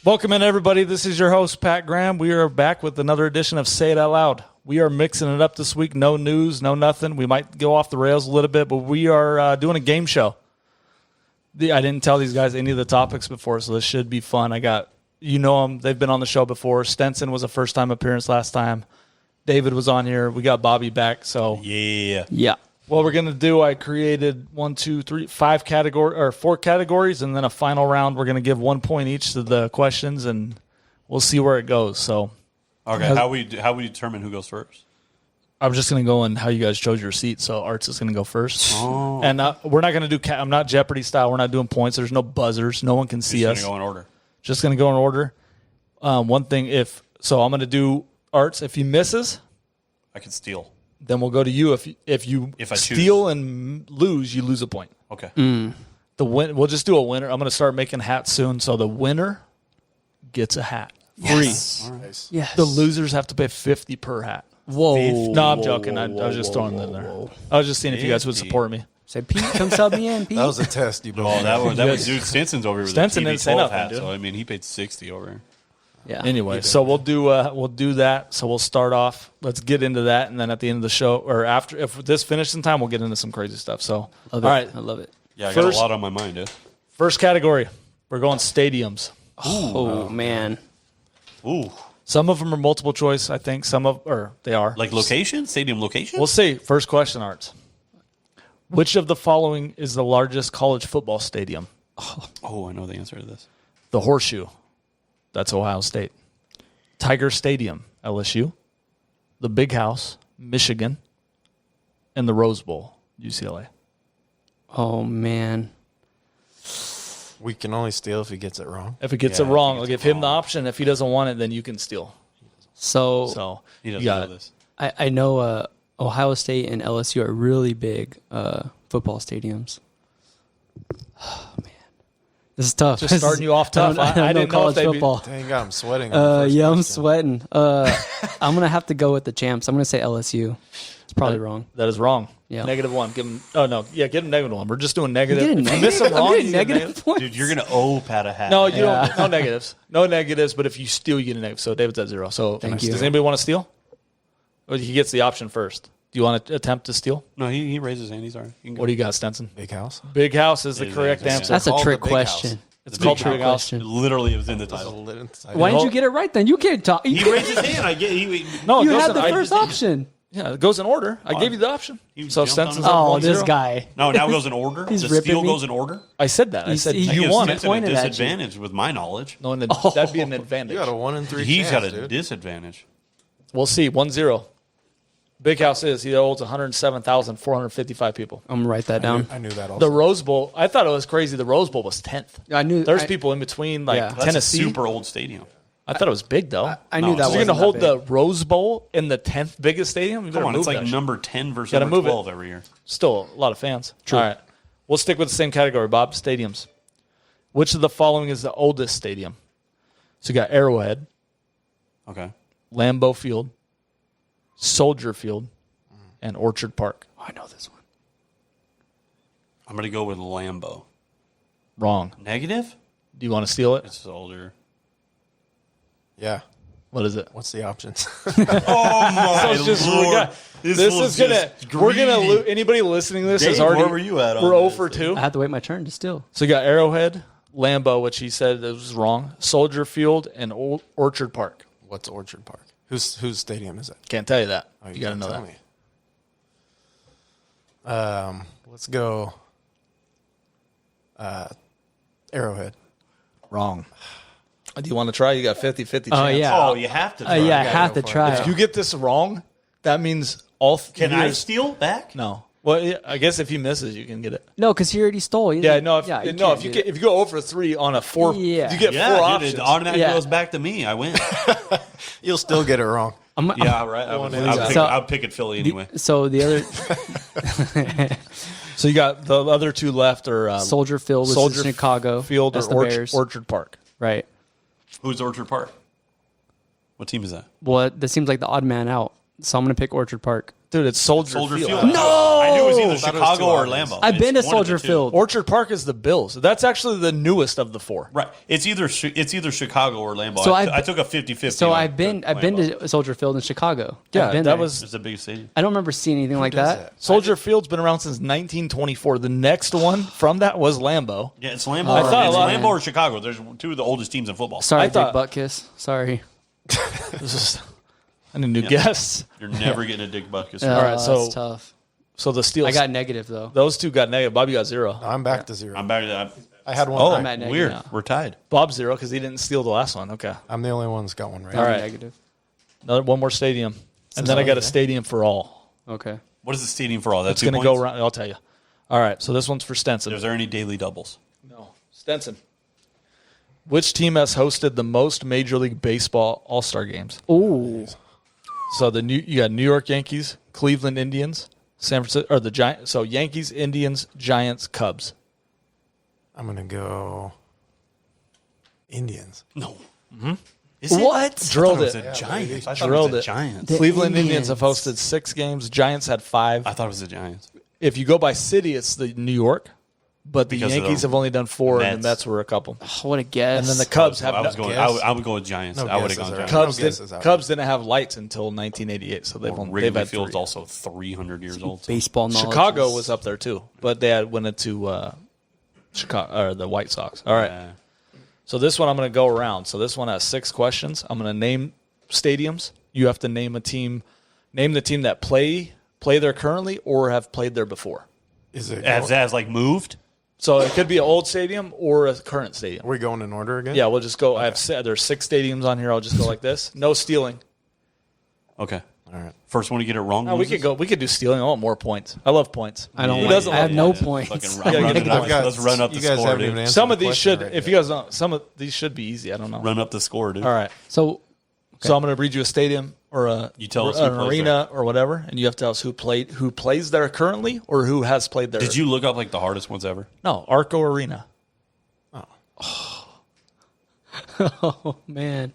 Welcome in, everybody. This is your host, Pat Graham. We are back with another edition of Say It Out Loud. We are mixing it up this week. No news, no nothing. We might go off the rails a little bit, but we are doing a game show. I didn't tell these guys any of the topics before, so this should be fun. I got, you know them. They've been on the show before. Stenson was a first-time appearance last time. David was on here. We got Bobby back. So Yeah. what we're going to do, I created 4 categories, and then a final round. We're going to give 1 point each to the questions, and we'll see where it goes. So, okay, how we determine who goes first? I'm just going to go in how you guys chose your seat. So Arts is going to go first. Oh. And we're not going to do I'm not Jeopardy style. We're not doing points. There's no buzzers. No one can see us. Just going to go in order. Just going to go in order. One thing, I'm going to do Arts. If he misses, I can steal. then we'll go to you. If you I steal and lose, you lose a point. Okay. We'll just do a winner. I'm going to start making hats soon. So the winner gets a hat. Yes. Free. Right. Yes. The losers have to pay $50 per hat. Whoa. No, I'm joking. I was just throwing it in there. I was just seeing if you guys would support me. Say, Pete, come sub me in, Pete. That was a test. You Oh, that was dude. Stenson's over here with Stenson the didn't say TB12 nothing, hat, dude. so I mean he paid $60 over here. Yeah. Anyway, so we'll do that. So we'll start off. Let's get into that, and then at the end of the show, or after, if this finishes in time, we'll get into some crazy stuff. So, Love all it. right, I love it. Yeah, I got First- a lot on my mind, dude. first category. We're going stadiums. Oh, man. Ooh, Some of them are multiple choice, I think. They are. like location, stadium location. We'll see. First question, Arts. Which of the following is the largest college football stadium? Oh, I know the answer to this. The Horseshoe. That's Ohio State. Tiger Stadium, LSU. The Big House, Michigan. And the Rose Bowl, UCLA. Oh, man. We can only steal if he gets it wrong. If it gets it wrong, I'll give him the option. If he doesn't want it, then you can steal. So He doesn't you got know it. this. I know Ohio State and LSU are really big football stadiums. Oh, man. This is tough. Just starting you off tough. I don't know didn't know if college they'd be- football. Dang, I'm sweating. on the first Yeah, I'm question. sweating. I'm going to have to go with the champs. I'm going to say LSU. It's probably wrong. That is wrong. Yeah. -1. Give him. Oh no. Yeah, give him -1. We're just doing negative. I'm If getting you miss them wrong, I'm you getting get a negative points. Dude, you're gonna owe Pat a hat. No, you don't. No negatives. No negatives. But if you steal, you get a negative. So David's at 0. So Thank you. Does anybody want to steal? Or he gets the option first. Do you want to attempt to steal? No, he raised his hand. He's alright. What do you got, Stenson? Big house. Big House is the It is, correct yeah. answer. That's a called trick the Big question. House. It's The called Big Big House. question. Literally, it was in the It was a title. lit inside. Why didn't you get it right then? You can't talk. He raised his hand. I get. No, it You goes had in- the I- first option. Yeah, it goes in order. I gave you the option. He So jumped Stenson's on up Oh, 1-0. this guy. No, now it goes in order. He's the ripping steal me. goes in order. I said that. I He's- said he- That you gives won it. Stenson a Pointed at you. disadvantage with my knowledge. No, that'd be an advantage. You got a 1 in 3 He's got chance, a dude. disadvantage. We'll see. 1-0. Big House he holds 107,455 people. I'm going to write that down. I knew that also. The Rose Bowl, I thought it was crazy. The Rose Bowl was 10th. I knew. There's people in between, like Yeah. That's Tennessee. a super old stadium. I thought it was big, though. I knew No, that so You're was going to hold the Rose Bowl in the 10th biggest stadium? You better Come on, move it's like that shit. number 10 versus Gotta number move it. 12 every year. Still a lot of fans. All right. We'll stick with the same category, Bob. Stadiums. Which of the following is the oldest stadium? So you got Arrowhead, Okay. Lambeau Field, Soldier Field, and Orchard Park. Oh, I know this one. I'm going to go with Lambeau. Wrong. Negative? Do you want to steal it? It's older. Yeah. What is it? What's the options? Oh, my It's just- we got- this is gonna. We're gonna. Anybody listening to this is Dave, already. where were you at on We're 0 this? for 2. I have to wait my turn to steal. So you got Arrowhead, Lambeau, which he said was wrong, Soldier Field, and Orchard Park. What's Orchard Park? Whose stadium is it? Can't tell you that. Oh, you got to can't know tell that. me. Let's go. Arrowhead. Wrong. Do you want to try? You got 50-50 chance. Oh, yeah. Oh, you have to. Yeah, I gotta have go to for it. try. If you get this wrong, that means all. Can I years- steal back? No. Well, yeah, I guess if he misses, you can get it. No, because he already stole. He Yeah, didn't- no. If you no, can't if you do get, that. if you go over 3 on a 4, Yeah. you get Yeah, 4 dude, options. it automatically Yeah. goes back to me. I win. You'll still get it wrong. Yeah, right. I'll pick it Philly anyway. So the other So you got the other 2 left are Soldier Field, which Soldier is Chicago. Field That's or the Bears. Orchard Park. Right. Who's Orchard Park? What team is that? Well, that seems like the odd man out. So I'm going to pick Orchard Park. Dude, it's Soldier Soldier Field. Field. No! I I knew it was either thought it was Chicago too or obvious. Lambeau. I've been to It's one of the Soldier two. Field. Orchard Park is the Bills. That's actually the newest of the four. Right. It's either Chicago or Lambeau. So I took a 50-50. So on I've been Lambeau. to Soldier Field in Chicago. Yeah, I've been that there. was It's the biggest stadium. I don't remember seeing anything like does that. Soldier Field's been around since 1924. The next one from that was Lambeau. Yeah, it's Lambeau. I thought It's a lot- Lambeau or Chicago. There's two of the oldest teams in football. Sorry, I thought- Dick Butkus. Sorry. This is I need new guests. You're never getting a Dick Butkus. All right, so- that's tough. So the Steelers. I got negative though. those two got negative. Bobby got 0. I'm back to 0. I'm back to that. I had one. Oh, I'm at negative weird. now. We're tied. Bob 0 because he didn't steal the last one. Okay. I'm the only one that's got one right. All right. Negative. One more stadium, and then I got a stadium for all. Okay. What is the stadium for all? That's It's going to go around. I'll tell you. All right. So this one's for Stenson. Is there any daily doubles? No. Stenson. Which team has hosted the most Major League Baseball All-Star games? Ooh. So you got New York Yankees, Cleveland Indians, San Francisco, or the Giants. So Yankees, Indians, Giants, Cubs. I'm going to go Indians. No. Is it? What? Drilled I thought it. it was the Giants. I thought Drilled it was it. the Giants. The Cleveland Indians have Indians. hosted 6 games. Giants had 5. I thought it was the Giants. If you go by city, it's the New York. But the Because of Yankees the have only done 4, and the Mets. Mets were a couple. What a guess. And then the Cubs have I was no- going. guess. I would go with Giants. No I would have guesses gone are Giants. out. Cubs, No guesses out. Cubs didn't have lights until 1988, so they've Wrigley had Field's 3. also 300 years old. baseball knowledge. Chicago is- was up there too, but they went into Chicago or the White Sox. All right. Yeah. So this one I'm going to go around. So this one has 6 questions. I'm going to name stadiums. You have to name a team. Name the team that play there currently or have played there before. Is it? As like moved. So it could be an old stadium or a current stadium. Are we going in order again? Yeah, we'll just go. I have there's 6 stadiums on here. I'll just go like this. No stealing. Okay. All right. First one to get it wrong. No, we loses? could go. We could do stealing. I want more points. I love points. I don't Who like doesn't I have love no points? points. Fucking Yeah, run get it the up. points. Let's run up the You guys score, haven't dude. even answered Some of the these question should, right if yet. you guys don't, some of these should be easy. I don't know. Run up the score, dude. All right. So So I'm going to read you a stadium or You tell us who an plays arena or whatever, and you have to tell us who plays there currently or who has played there. Did you look up like the hardest ones ever? No, Arco Arena. oh man.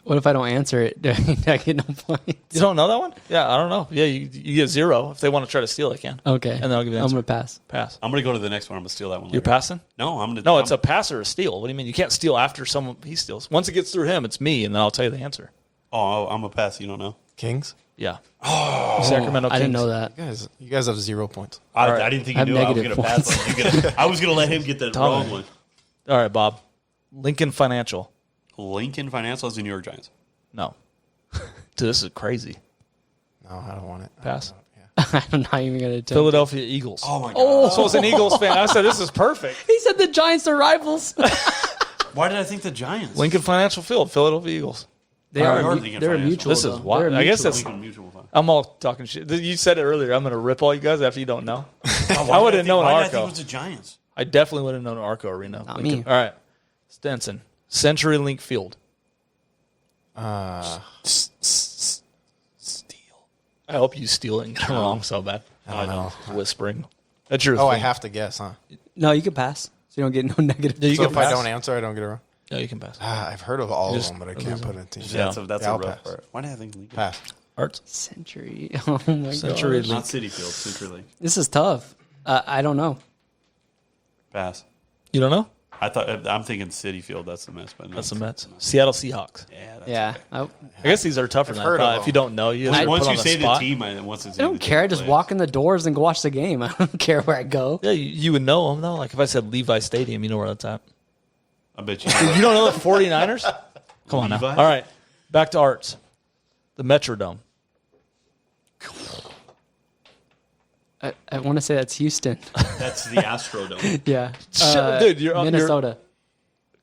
What if I don't answer it? Do I get no points? You don't know that one? Yeah, I don't know. Yeah, you get 0. If they want to try to steal, they can. Okay. And then I'll give you an I'm answer. gonna pass. Pass. I'm gonna go to the next one. I'm gonna steal that one. You're later. passing? No, I'm gonna. No, it's a pass or a steal. What do you mean? You can't steal after someone he steals. Once it gets through him, it's me, and then I'll tell you the answer. Oh, I'm a pass. You don't know. Kings. Yeah. Oh, Sacramento Kings. I didn't know that. You guys have 0 points. I didn't think I you have knew. I was negative gonna pass. points. On you. I was gonna let him get the Tell wrong me. one. All right, Bob. Lincoln Financial. Lincoln Financial is the New York Giants. No. Dude, this is crazy. No, I don't want it. Pass. I'm not even gonna tell. Philadelphia Eagles. Oh my god! So as an Eagles fan, I said this is perfect. He said the Giants are rivals. Why did I think the Giants? Lincoln Financial Field, Philadelphia Eagles. They All are. right, mu- Lincoln they're a Financial. mutual. This is though. wild. They're a I guess mutual. that's- Lincoln Mutual Fund. I'm all talking shit. You said it earlier. I'm going to rip all you guys after you don't know. Why I would did have known Why did I think it Arco. was the Giants? I definitely would have known Arco Arena. Not Lincoln. me. All right. Stenson. CenturyLink Field. Steal. I hope you steal it and get it wrong so bad. I don't know. Whispering. That's your Oh, I thing. have to guess, huh? No, you can pass. So you don't get no negative. Yeah, you So can if I pass. don't answer, I don't get it wrong. No, you can pass. I've heard of all Just- of them, but I can't put a team. Yeah. That's Yeah, a I'll rough pass. part. Why did I think Lincoln? Pass. Arts. Century. Oh my Century god. Not City Field. CenturyLink. This is tough. I don't know. Pass. You don't know? I'm thinking City Field. That's the mess, but no. That's the Mets. Seattle Seahawks. Yeah. That's Yeah. okay. I guess these are tougher than I heard of thought. them. If you don't know, you just Once put you on say the spot. the team, once it's I don't care. I just walk in the doors and go watch the game. I don't care where I go. Yeah, you would know them though. Like if I said Levi Stadium, you know where that's at. I bet you. You don't know the 49ers? Come on now. Levi? All right. Back to Arts. The Metrodome. I want to say that's Houston. That's the Astrodome. yeah. Dude, you're Minnesota.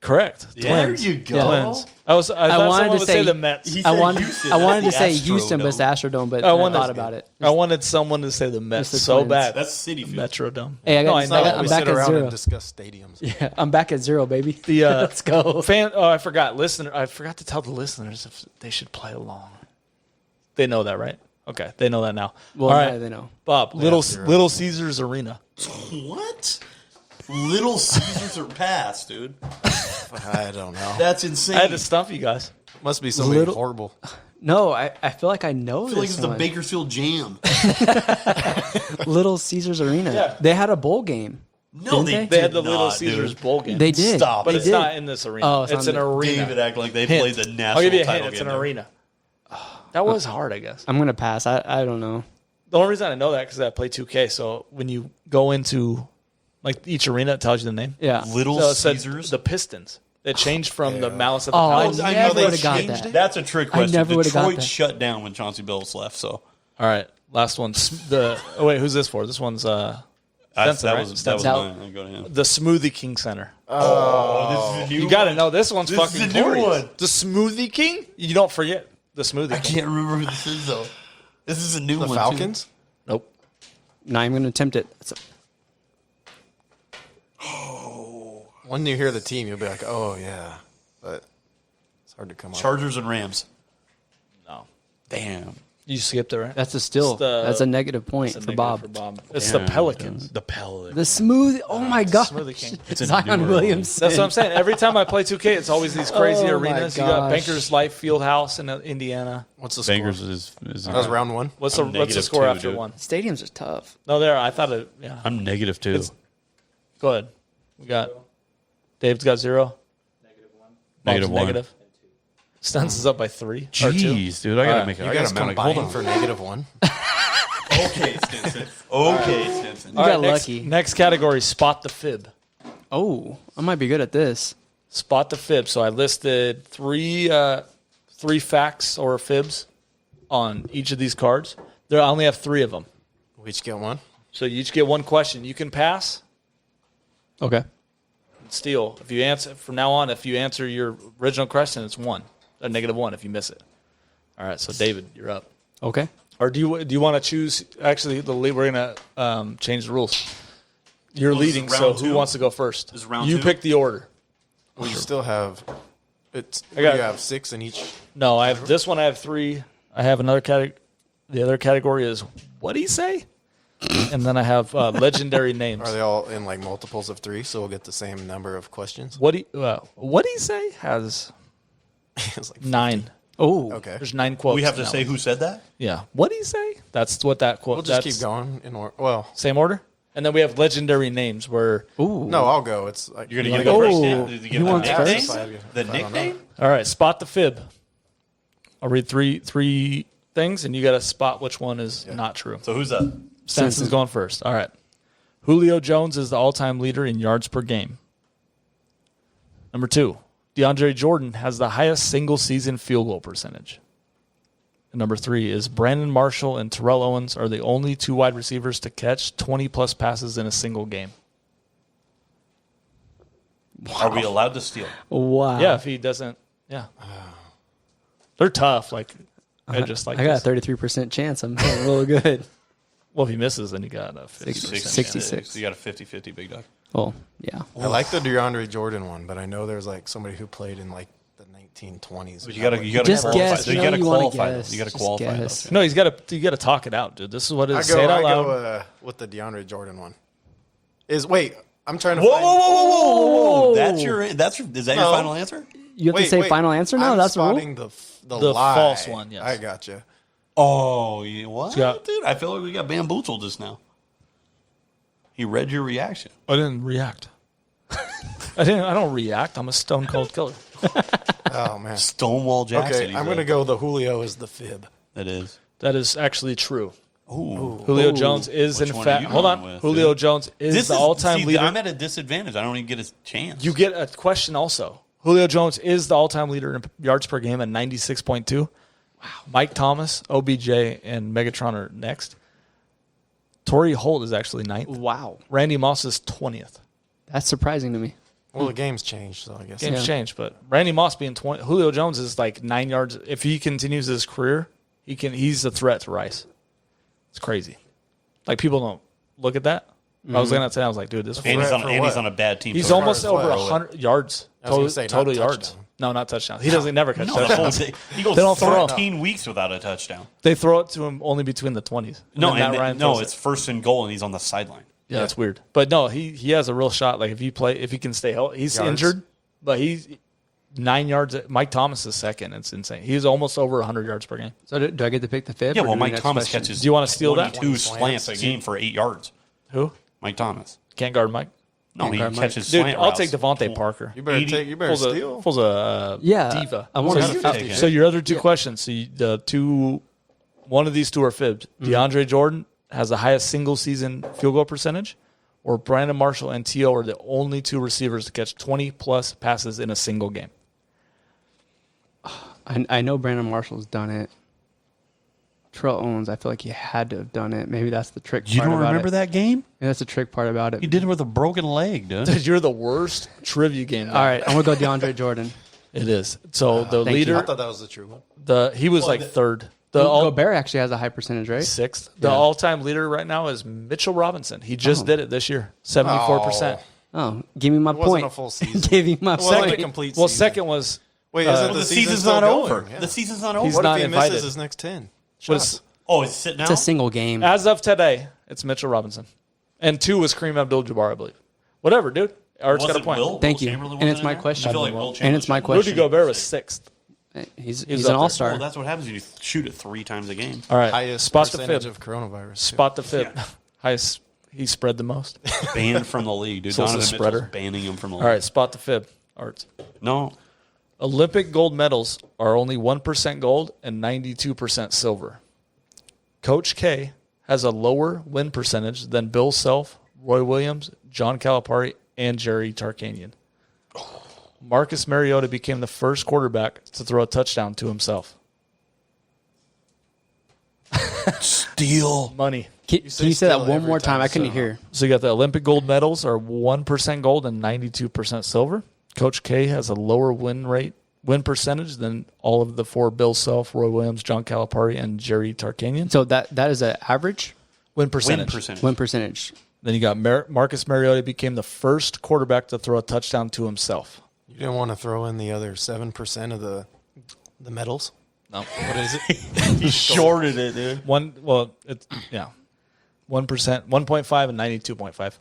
correct. There Twins. you go. Yeah. Twins. I thought wanted someone to would say- say the Mets. He I said wanted, Houston. I wanted to That's say the Houston, but it's Astrodome. Astrodome. But I I wanted- thought about it. I wanted someone to say the Mets the so Twins. bad. That's City Field. Metrodome. Hey, I got- no, I I know. got- I'm we back sit at around 0. and discuss stadiums. Yeah, I'm back at 0, baby. The Let's go. I forgot. I forgot to tell the listeners if they should play along. They know that, right? Okay, they know that now. Well, All yeah, right, they know. Bob. zero. Little Caesars Arena. What? Little Caesars are past, dude. I don't know. That's insane. I had to stump you guys. Must be somebody Little- horrible. No, I feel like I know I feel like this it's the one. Bakersfield Jam. Little Caesars Arena. Yeah. They had a bowl game. No, Didn't They had did the Little not, Caesars dude. bowl game. They did. Stop. but They it's did. not in this arena. Oh, it's it's an on the- arena. David act like they Hint. played the national I'll give you a title hint. It's game an there. arena. That was hard, I guess. I'm gonna pass. I don't know. The only reason I know that because I play 2K. So when you go into like each arena, it tells you the name. Yeah. Little So it said Caesars. the Pistons. It changed from the Malice at the Oh, Palace. I know never they would've got changed that. it. That's a trick I question. never would've got Detroit that. shut down when Chauncey Billups left. So All right, last one. Wait, who's this for? This one's Stenson, that right? was Stenson. mine. I'll go to him. The Smoothie King Center. Oh, this is a new You got to know this one's This is fucking a new glorious. one. The Smoothie King. You don't forget the Smoothie I King. can't remember who this is though. This is a new The one. Falcons? Nope. Not even gonna attempt it. When you hear the team, you'll be like, oh, yeah. But it's hard to come up. Chargers and Rams. No. Damn. You skipped it, right? That's a still. It's the- That's a negative point It's a for negative Bob. It's Damn, the Pelicans. The Pelicans. The smooth. Oh my god. Smoothie King. It's a Zion newer Williamson. That's what I'm saying. Every time I play 2K, it's always these crazy Oh, my arenas. You got gosh. Bankers Life Fieldhouse in Indiana. What's the score? Bangers is That was round one. What's the I'm what's the negative score two, after dude. one? Stadiums are tough. No, there. I thought it. Yeah. I'm negative 2. It's- Go ahead. We got Dave's got 0. Negative Bob's 1. negative. Stenson's up by 3 or 2. Jeez, dude, I gotta Alright. make it. You I got gotta to count. Hold combine on. for negative one. Okay, Stinson. Okay, Stinson. You got next, lucky. Next category: spot the fib. Oh, I might be good at this. Spot the fib. So I listed three facts or fibs on each of these cards. I only have 3 of them. We each get one. So you each get one question. You can pass, Okay. steal. If you answer from now on, if you answer your original question, it's 1, a negative 1 if you miss it. All right. So David, you're up. Okay. Or do you want to choose? Actually, the lead. We're gonna change the rules. You're Well, this is leading, so round who 2? wants to go first? This is round you 2? pick the order. We still have. It's. I got- You have 6 in each. No, I have this one. I have 3. I have another category. The other category is what do you say? And then I have legendary names. Are they all in like multiples of 3? So we'll get the same number of questions. What do you say has It's like 9. Oh. Okay. There's 9 quotes. We have in to that say one. who said that? Yeah. What do you say? That's what that quote. We'll just that's keep going in order. Well, Same order. And then we have legendary names where. Ooh. no, I'll go. It's like You're gonna wanna give go the first? first Oh, name? Did you give who the wants nickname? first? The I don't know. nickname? All right, spot the fib. I'll read three things, and you got to spot which one is not true. So who's that? Stenson's going first. All right. Julio Jones is the all-time leader in yards per game. Number 2, DeAndre Jordan has the highest single-season field goal percentage. And number 3 is Brandon Marshall and Terrell Owens are the only 2 wide receivers to catch 20-plus passes in a single game. Are we allowed to steal? Wow. Yeah, if he doesn't, yeah. They're tough. Like, I just like I got this. a 33% chance. I'm feeling real good. Well, if he misses, then you got a 50%. 66. So you got a 50-50, big dog. Well, yeah. I like the DeAndre Jordan one, but I know there's like somebody who played in like the 1920s. But you gotta Just qualify. guess. So You you know gotta you wanna qualify. guess. You gotta Just qualify. guess. Though. No, you got to talk it out, dude. This is what it I is. Say it out loud. go with the DeAndre Jordan one. Wait, I'm trying to Whoa, find. whoa, whoa, whoa, whoa, whoa! Is that your No. final answer? You have to say final answer now? I'm That's the rule? spotting the The lie. false one, yes. I gotcha. Oh, what, Yeah. dude? I feel like we got bamboozled just now. He read your reaction. I didn't react. I don't react. I'm a stone cold killer. Oh man. Stonewall Jackson. Okay, I'm gonna go. The Julio is the fib. That is. That is actually true. Ooh. Julio Jones is Which in one are fact. you Hold on. going with, Julio dude? Jones is the all-time leader. I'm at a disadvantage. I don't even get a chance. You get a question also. Julio Jones is the all-time leader in yards per game at 96.2. Wow. Mike Thomas, OBJ, and Megatron are next. Torrey Holt is actually 9th. Wow. Randy Moss is 20th. That's surprising to me. Well, the game's changed, so I guess. Game's Yeah. changed, but Randy Moss being 20, Julio Jones is like 9 yards. If he continues his career, he's a threat to Rice. It's crazy. Like people don't look at that. I was looking at today. I was like, dude, this. and he's For on, and he's what? on a bad team. He's so almost far as over what? 100 yards. I was gonna say, not Total yards. touchdown. No, not touchdowns. He doesn't never catch No, the whole touchdowns. thing. He goes They don't throw. 13 weeks without a touchdown. They throw it to him only between the 20s. No, then Matt Ryan throws it. it's first and goal, and he's on the sideline. Yeah, that's weird. But no, he has a real shot. Like if he can stay healthy, he's Yards. injured, but 9 yards. Mike Thomas is second. It's insane. He's almost over 100 yards per game. So do I get to pick the fifth? Yeah, or well, do we Mike next Thomas question? catches. Do you want to steal that? 22 slants a game for 8 yards. Who? Mike Thomas. Can't guard Mike. No, he guard Mike. catches Dude, slant I'll routes. take Devontae Parker. You better 80 take. You better steal. Fool's a Yeah, diva. I want So- to. So your other two questions. So one of these two are fibbed. DeAndre Jordan has the highest single season field goal percentage, or Brandon Marshall and T.O. are the only two receivers to catch 20-plus passes in a single game. I know Brandon Marshall's done it. Terrell Owens, I feel like he had to have done it. Maybe that's the trick You part don't about remember it. that game? Maybe that's the trick part about it. He did it with a broken leg, dude. Dude, you're the worst trivia game. All right, I'm going to go DeAndre Jordan. It is. So the Thank you. leader, I thought that was the true one. he was third. The Gobert actually has a high percentage, right? sixth. The all-time leader right now is Mitchell Robinson. He just did it this year, 74%. Oh, give me my wasn't point. a full season. Give me my It wasn't point. a complete Well, season. second was Wait, isn't Well, the the season season's still not going? over. Yeah. The season's not over. He's What not if he invited. misses his next 10? was Oh, is it sit now? It's a single game. as of today. It's Mitchell Robinson, and 2 was Kareem Abdul-Jabbar, I believe. Whatever, dude. Art's got a point. Thank you. And it's my question. I feel like Will And Chamberlain it's my should- question. Rudy Gobert was sixth. He's up an there. all-star. Well, that's what happens when you shoot it 3 times a game. All right, Highest spot the percentage fib. of coronavirus. Spot the fib. Yeah. Highest. He spread the most. Banned from the league, dude. So it's a Donovan spreader. Mitchell's banning him from the league. All right, spot the fib. Arts. No. Olympic gold medals are only 1% gold and 92% silver. Coach K has a lower win percentage than Bill Self, Roy Williams, John Calipari, and Jerry Tarkanian. Marcus Mariota became the first quarterback to throw a touchdown to himself. Steal. Money. Can you say steal that one every more time? time, I couldn't so- hear. So you got the Olympic gold medals are 1% gold and 92% silver. Coach K has a lower win percentage than all of the 4 Bill Self, Roy Williams, John Calipari, and Jerry Tarkanian. So that is an average Win Win percentage. percentage. win percentage. Then you got Marcus Mariota became the first quarterback to throw a touchdown to himself. You didn't want to throw in the other 7% of the medals? No. What is it? He shorted it, dude. 1%, 1.5 and 92.5.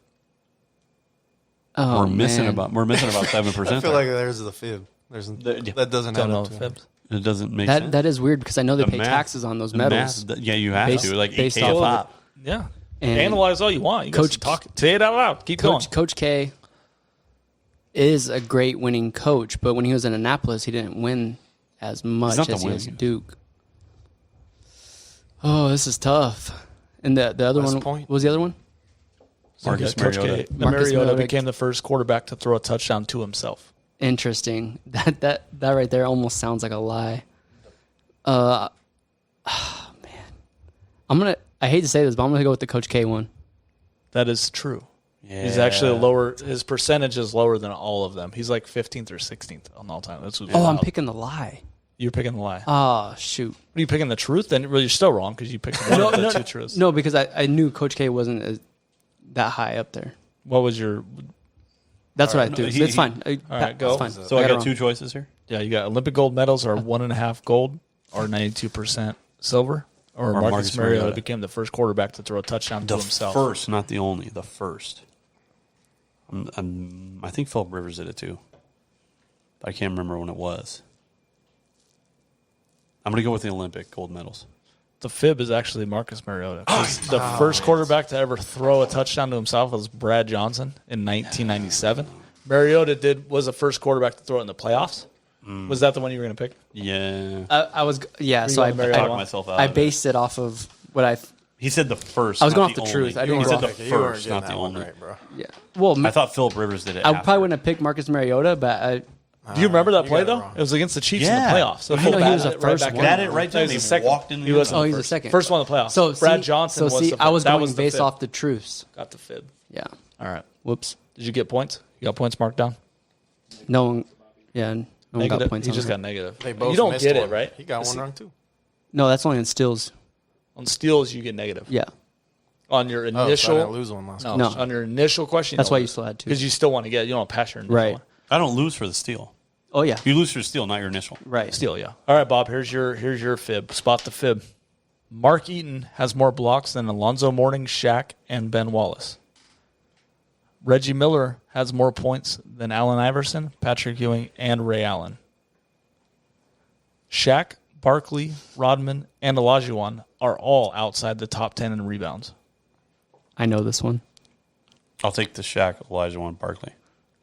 Oh, We're missing man. about 7%. I feel like there's the fib. That doesn't Don't add know up the to fibs. it doesn't make sense. That is weird because I know they The pay math- taxes on those the medals. math- yeah, you have Based- to. Like based 8K a off of pop. Yeah. And Analyze all you want. You Coach- Coach, say it out loud. Keep going. Coach K is a great winning coach, but when he was in Annapolis, he didn't win as much not the as he has winning. Duke. Oh, this is tough. And the other West one, Point. what was the other one? Marcus Coach Mariota. K. Marcus Mariota Mariota. became the first quarterback to throw a touchdown to himself. Interesting. That right there almost sounds like a lie. Man, I hate to say this, but I'm gonna go with the Coach K one. That is true. Yeah. He's actually lower. His percentage is lower than all of them. He's like 15th or 16th on all time. That's Oh, I'm picking the lie. You're picking the lie. Oh, shoot. What are you picking the truth? Then well, you're still wrong because you picked one of the two truths. No, because I knew Coach K wasn't that high up there. What was your? That's what I no, do. he- It's fine. all right, go. It's fine. So I it got wrong. 2 choices here. Yeah, you got Olympic gold medals are 1.5 gold or 92% silver, or Marcus Marcus Mariota Mariota. became the first quarterback to throw a touchdown to The himself. first, not the only. The first. I think Philip Rivers did it too. I can't remember when it was. I'm going to go with the Olympic gold medals. The fib is actually Marcus Mariota. 'Cause the first quarterback to ever throw a touchdown to himself was Brad Johnson in 1997. Mariota was the first quarterback to throw it in the playoffs. Was that the one you were going to pick? Yeah. I was, yeah. Were So you going Mariota? Talked myself out I of it. based it off of what I. He said the first. I was not going off the only. truth. I didn't He go said off- the Okay, you weren't first, getting not the that one only. right, bro. Yeah. Well, I thought Philip Rivers did it. I after. probably wouldn't have picked Marcus Mariota, but Do you remember that you play, got it though? wrong. It was against the Chiefs Yeah. in the playoffs. So I know he was the batted first back one. in. That it right there. No, he was They the second. walked in the He end was zone. Oh, he's the first. second. First one in the playoffs. so Brad see, Johnson So was see, the I was that going was the based fib. off the truths. Got the fib. Yeah. All right. Whoops. Did you get points? You got points marked down? No one. Yeah. No one got Negative? points. He on just that. got negative. They both You don't missed get one. it, right? He got one wrong, too. No, that's only in steals. On steals, you get negative. Yeah. On your Oh, so I initial, didn't lose one last no, No. on your initial question, That's why you still had two. because you still want to get. You don't pass your initial Right. one. I don't lose for the steal. Oh yeah. You lose for the steal, not your initial. Right. Steal, yeah. All right, Bob. Here's your fib. Spot the fib. Mark Eaton has more blocks than Alonzo Mourning, Shaq, and Ben Wallace. Reggie Miller has more points than Allen Iverson, Patrick Ewing, and Ray Allen. Shaq, Barkley, Rodman, and Olajuwon are all outside the top 10 in rebounds. I know this one. I'll take the Shaq, Olajuwon, Barkley.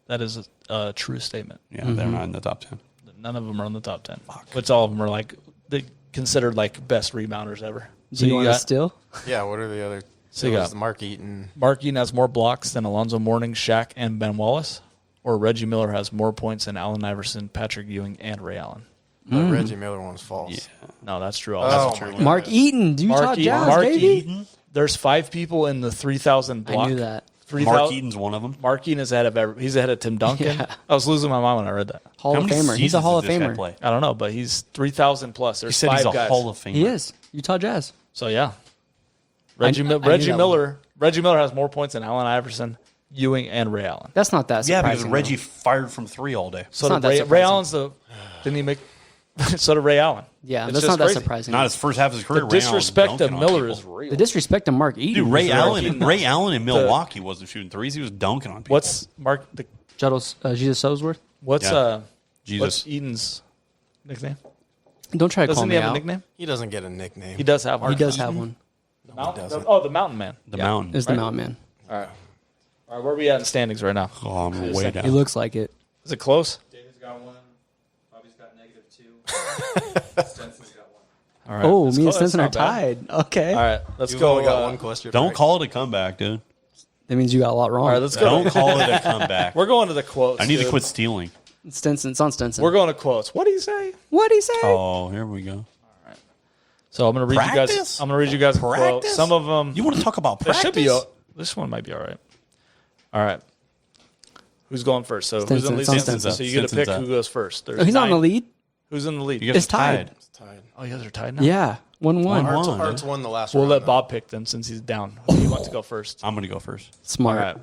That is a true statement. Yeah, they're not in the top 10. None of them are in the top 10. Which all of them are like they considered like best rebounders ever. Do you want to got steal? Yeah, what are the other? So It you was got- Mark Eaton. Mark Eaton has more blocks than Alonzo Mourning, Shaq, and Ben Wallace, or Reggie Miller has more points than Allen Iverson, Patrick Ewing, and Ray Allen. The Reggie Miller one's false. Yeah. No, that's true. Oh, That's a my true. God. Mark Eaton, Utah Mark Eaton. Jazz, Mark baby. Eaton? There's 5 people in the 3,000 block. I knew that. 3,000 Mark Eaton's one of them. Mark Eaton is ahead of he's ahead of Tim Duncan. Yeah. I was losing my mind when I read that. Hall How of many Famer. He's a seasons Hall of did this guy Famer. play? I don't know, but he's 3,000 plus. He There's said 5 he's a guys. Hall of Famer. He is. Utah Jazz. So yeah, I knew that Reggie one. Miller. Reggie Miller has more points than Allen Iverson, Ewing, and Ray Allen. That's not that Yeah, surprising. because Reggie fired from 3 all day. So It's not did that Ray surprising. Allen's the didn't he make? So did Ray Allen. Yeah, It's that's just not that crazy. surprising. Not his first half of his career. The Ray Allen was disrespect of dunking on Miller people. is real. The disrespect of Mark Eaton. Dude, Ray He's Allen in Milwaukee wasn't shooting threes. He was dunking on people. What's Mark? Jesus Ellsworth. What's Yeah. Jesus? What's Eaton's nickname? Don't try to call Doesn't me he have out. a nickname? He doesn't get a nickname. He does have. He does have one. Mountain? doesn't. Oh, the Mountain Man. the Yeah, Mountain. Is the right? Mountain Man. All right. All right. Where are we at in standings right now? Oh, I'm way down. He looks like it. Is it close? David's got 1. Bobby's got -2. Stenson's got 1. All right. Oh, It's me and close. Stetson are That's not bad. tied. Okay. All right. Let's You've go. only got one question. Don't right? call it a comeback, dude. That means you got a lot wrong. All right. Let's go. Don't call it a comeback. We're going to the quotes. I need to dude. quit stealing. Stinson. It's on Stinson. We're going to quotes. What do you say? What'd he say? Oh, here we go. So I'm going to read you guys. Practice? I'm going to read you guys a quote. Practice? Some of them. You want to talk about It practice? should be. This one might be all right. All right. Who's going first? So who's in the Stinson. lead? It's on Stinson. So you get to Stinson's pick up. who goes first. There's Oh, he's not in the 9. lead? Who's in the lead? You guys It's are tied. It's tied. Oh, you guys are tied now. Yeah. 1-1. One. Art's, Come on, Art's won the last We'll round. let though. Bob pick them since he's down. He wants to go first. I'm going to go first. Smart. All right.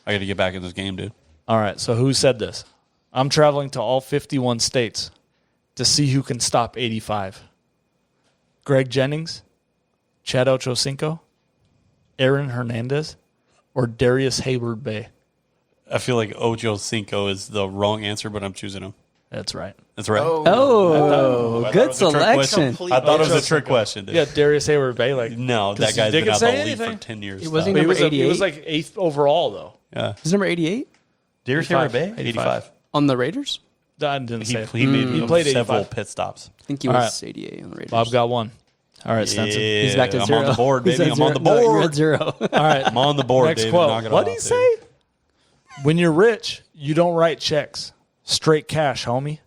I got to get back in this game, dude. All right. So who said this? I'm traveling to all 51 states to see who can stop 85. Greg Jennings, Chad Ochocinco, Aaron Hernandez, or Darius Hayward Bay? I feel like Ocho Cinco is the wrong answer, but I'm choosing him. That's right. That's right. Oh, I thought it good was a trick selection. Complete I thought it was a Ocho trick Cinco. question, dude. Yeah, Darius Hayward Bay. Like No, 'cause that guy's they been can out of say the league anything. for 10 years. He wasn't But Number he 88? was like 8th overall though. Yeah. He's number 88 Darius 85. Hayward Bay? 85. on the Raiders? I didn't say. He made He played several 85. pit stops. I think he All was right. 88 on the Raiders. Bob got one. All right, Stenson. He's back to I'm 0. on the board, He's baby. at I'm on the 0. No, you're board. at 0. All right. I'm on the board, Next David. quote. Knock it What off, did he dude. say? When you're rich, you don't write checks. Straight cash, homie.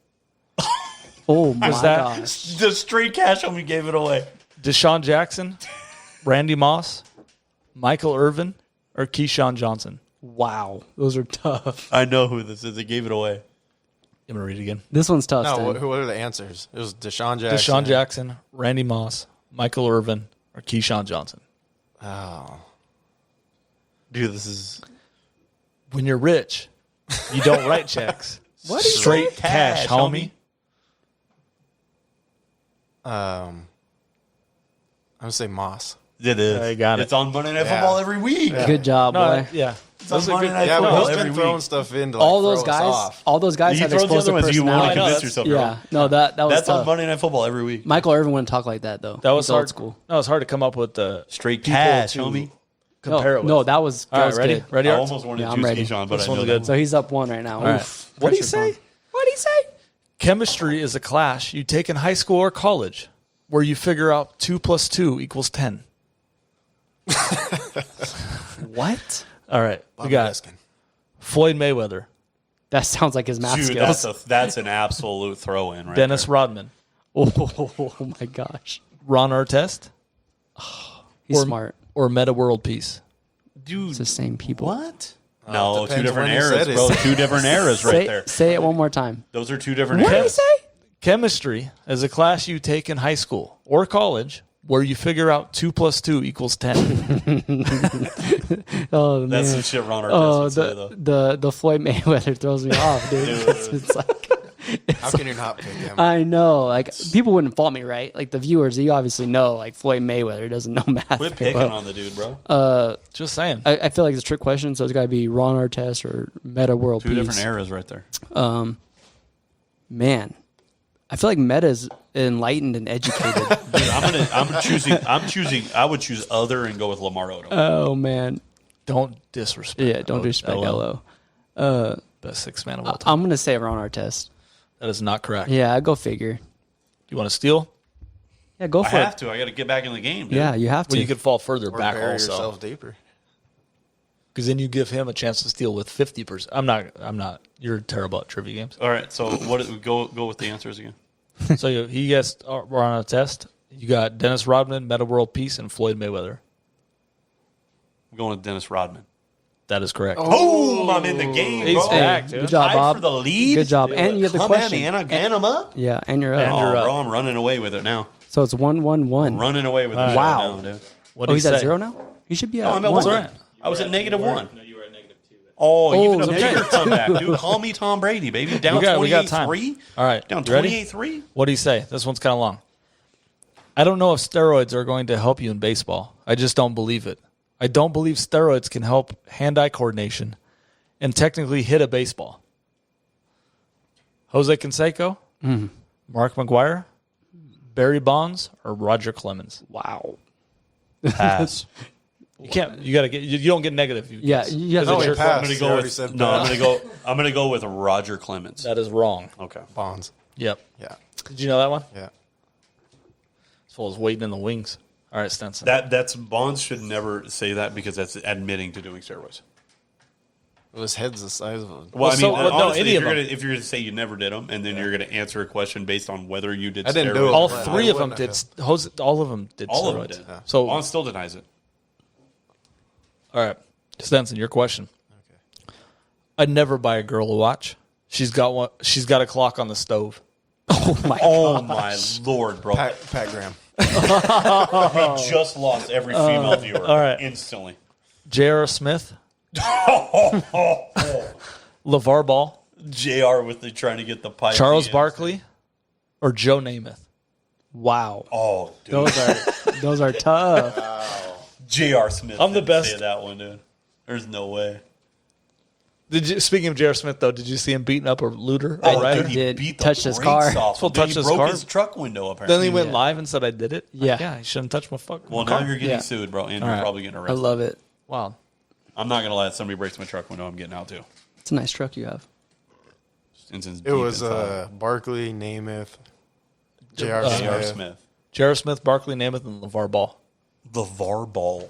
Oh, my Was that- gosh. The straight cash on me gave it away. Deshaun Jackson, Randy Moss, Michael Irvin, or Keyshawn Johnson? Wow. Those are tough. I know who this is. It gave it away. I'm going to read it again. This one's tough, No, Stan. what are the answers? It was Deshaun Jackson. Deshaun Jackson, Randy Moss, Michael Irvin, or Keyshawn Johnson? Oh. Dude, this is When you're rich, you don't write checks. What did he Straight say? cash, Cash, homie. I'm going to say Moss. It is. Yeah, you got it. It's on Monday Night Yeah. Football every week. Good job, No, boy. yeah. It's on Those are Monday good- Night Yeah, but Football he's every been throwing week. stuff in to All throw those us guys, off. all those guys He have throws the other explosive ones. You want to personality. know, convince that's- yourself. you're Yeah, wrong. no, that was That's tough. on Monday Night Football every week. Michael Irvin wouldn't talk like that though. That was He's old hard. school. No, it's hard to come up with the Straight people cash, to homie. compare No, it with. no, that was All right, was ready? good. Ready? I Arts? almost wanted Yeah, to I'm choose ready. Keyshawn, but This I one's know good. that. So he's up 1 right now. All right. Oof. What did he Pressure's say? on. What'd he say? Chemistry is a class you take in high school or college where you figure out 2 + 2 = 10. What? All right. We Bobby got Eskin. Floyd Mayweather, That sounds like his math Dude, skills. that's an absolute throw-in right Dennis there. Rodman, Oh my gosh. Ron Artest, He's Or- smart. or Meta World Peace. Dude, It's the same people. what? No, two depends different when you eras, said bro. it. Two different eras right Say, there. say it one more time. Those are two different What did he eras. say? Chemistry is a class you take in high school or college where you figure out 2 + 2 = 10. Oh man. That's some shit Ron Artest Oh, would say, though. the Floyd Mayweather throws me off, dude. It's like How can you not pick him? I know, like people wouldn't fault me, right? Like the viewers, you obviously know, like Floyd Mayweather doesn't know math. Quit very picking well. on the dude, bro. Just saying. I feel like it's a trick question, so it's got to be Ron Artest or Meta World Two Peace. different eras right there. Man, I feel like Meta is enlightened and educated. Dude, I'm choosing. I would choose other and go with Lamar Odom. Oh man, Don't disrespect. yeah, don't disrespect Elo. Elo. Best six man of all time. I'm gonna say Ron Artest. That is not correct. Yeah, I go figure. You want to steal? Yeah, go I for have it. to. I got to get back in the game. Dude. Yeah, you have to. Well, you could fall further Or back bury also, yourself deeper. because then you give him a chance to steal with 50%. I'm not. You're terrible at trivia games. All right. So go with the answers again. So he guessed we're on a test. You got Dennis Rodman, Meta World Peace, and Floyd Mayweather. I'm going with Dennis Rodman. That is correct. Boom! I'm in the game, He's bro. back, Good dude. job, Tied Bob. for the lead. Good job. And you have the Come at question. me, and I'm up. Yeah, and you're up. And Oh, you're up. bro, I'm running away with it now. So it's 1-1-1. Running away with it Wow. now, dude. What Oh, did he's he at say? 0 now? He should be at No, I'm at 1. one. I was at -1. No, you were at -2. Oh, even a okay. bigger comeback, dude. Call me Tom Brady, baby. Down We got time. 28-3. All right. Down You ready? 28-3. What do you say? This one's kind of long. I don't know if steroids are going to help you in baseball. I just don't believe it. I don't believe steroids can help hand-eye coordination and technically hit a baseball. Jose Canseco, Mark McGuire, Barry Bonds, or Roger Clemens. Wow. Pass. You can't. You gotta get. You don't get negative. You Yeah, guess. you have No, to he your- passed. I'm gonna He go already with said no. pass. I'm gonna go with Roger Clemens. That is wrong. Okay. Bonds. Yep. Yeah. Did you know that one? Yeah. This fool's waiting in the wings. All right, Stenson. That's Bonds should never say that because that's admitting to doing steroids. Well, his head's the size of a. Well, I mean, no, honestly, any if of you're, them. gonna, if you're gonna say you never did them, and then you're gonna answer a question based on whether you did I didn't do steroids. it. all Right. three of them I did. wouldn't Jose, all of them did. All of them steroids. did. So, Bonds still denies it. all right, Stenson, your question. I'd never buy a girl a watch. She's got one. She's got a clock on the stove. Oh my lord, bro! Pat Graham. We just lost every female viewer. all right. Instantly. J.R. Smith, LeVar Ball, Jr. with the trying to get the pipe. Charles Barkley, or Joe Namath. Wow. Oh, dude. Those are tough. J.R. Smith. I'm the didn't best. Say that one, dude. There's no way. Did you? Speaking of J.R. Smith, though, did you see him beating up a looter? Oh, All right. dude, He he did. beat the Touched his brakes car. off. Full Dude, touched he his broke car. his truck window. Apparently. Then he went Yeah. live and said, "I did it." Yeah. Yeah. He shouldn't touch my fucking Well, car. now you're getting Yeah. sued, bro, and All you're right. probably getting I arrested. love it. Wow. I'm not gonna let somebody breaks my truck window. I'm getting out too. It's a nice truck you have. Stinson's It deep was inside. Barkley, Namath, J.R. J.R. Smith. Smith. J.R. Smith, Barkley, Namath, and LeVar Ball. The VAR ball.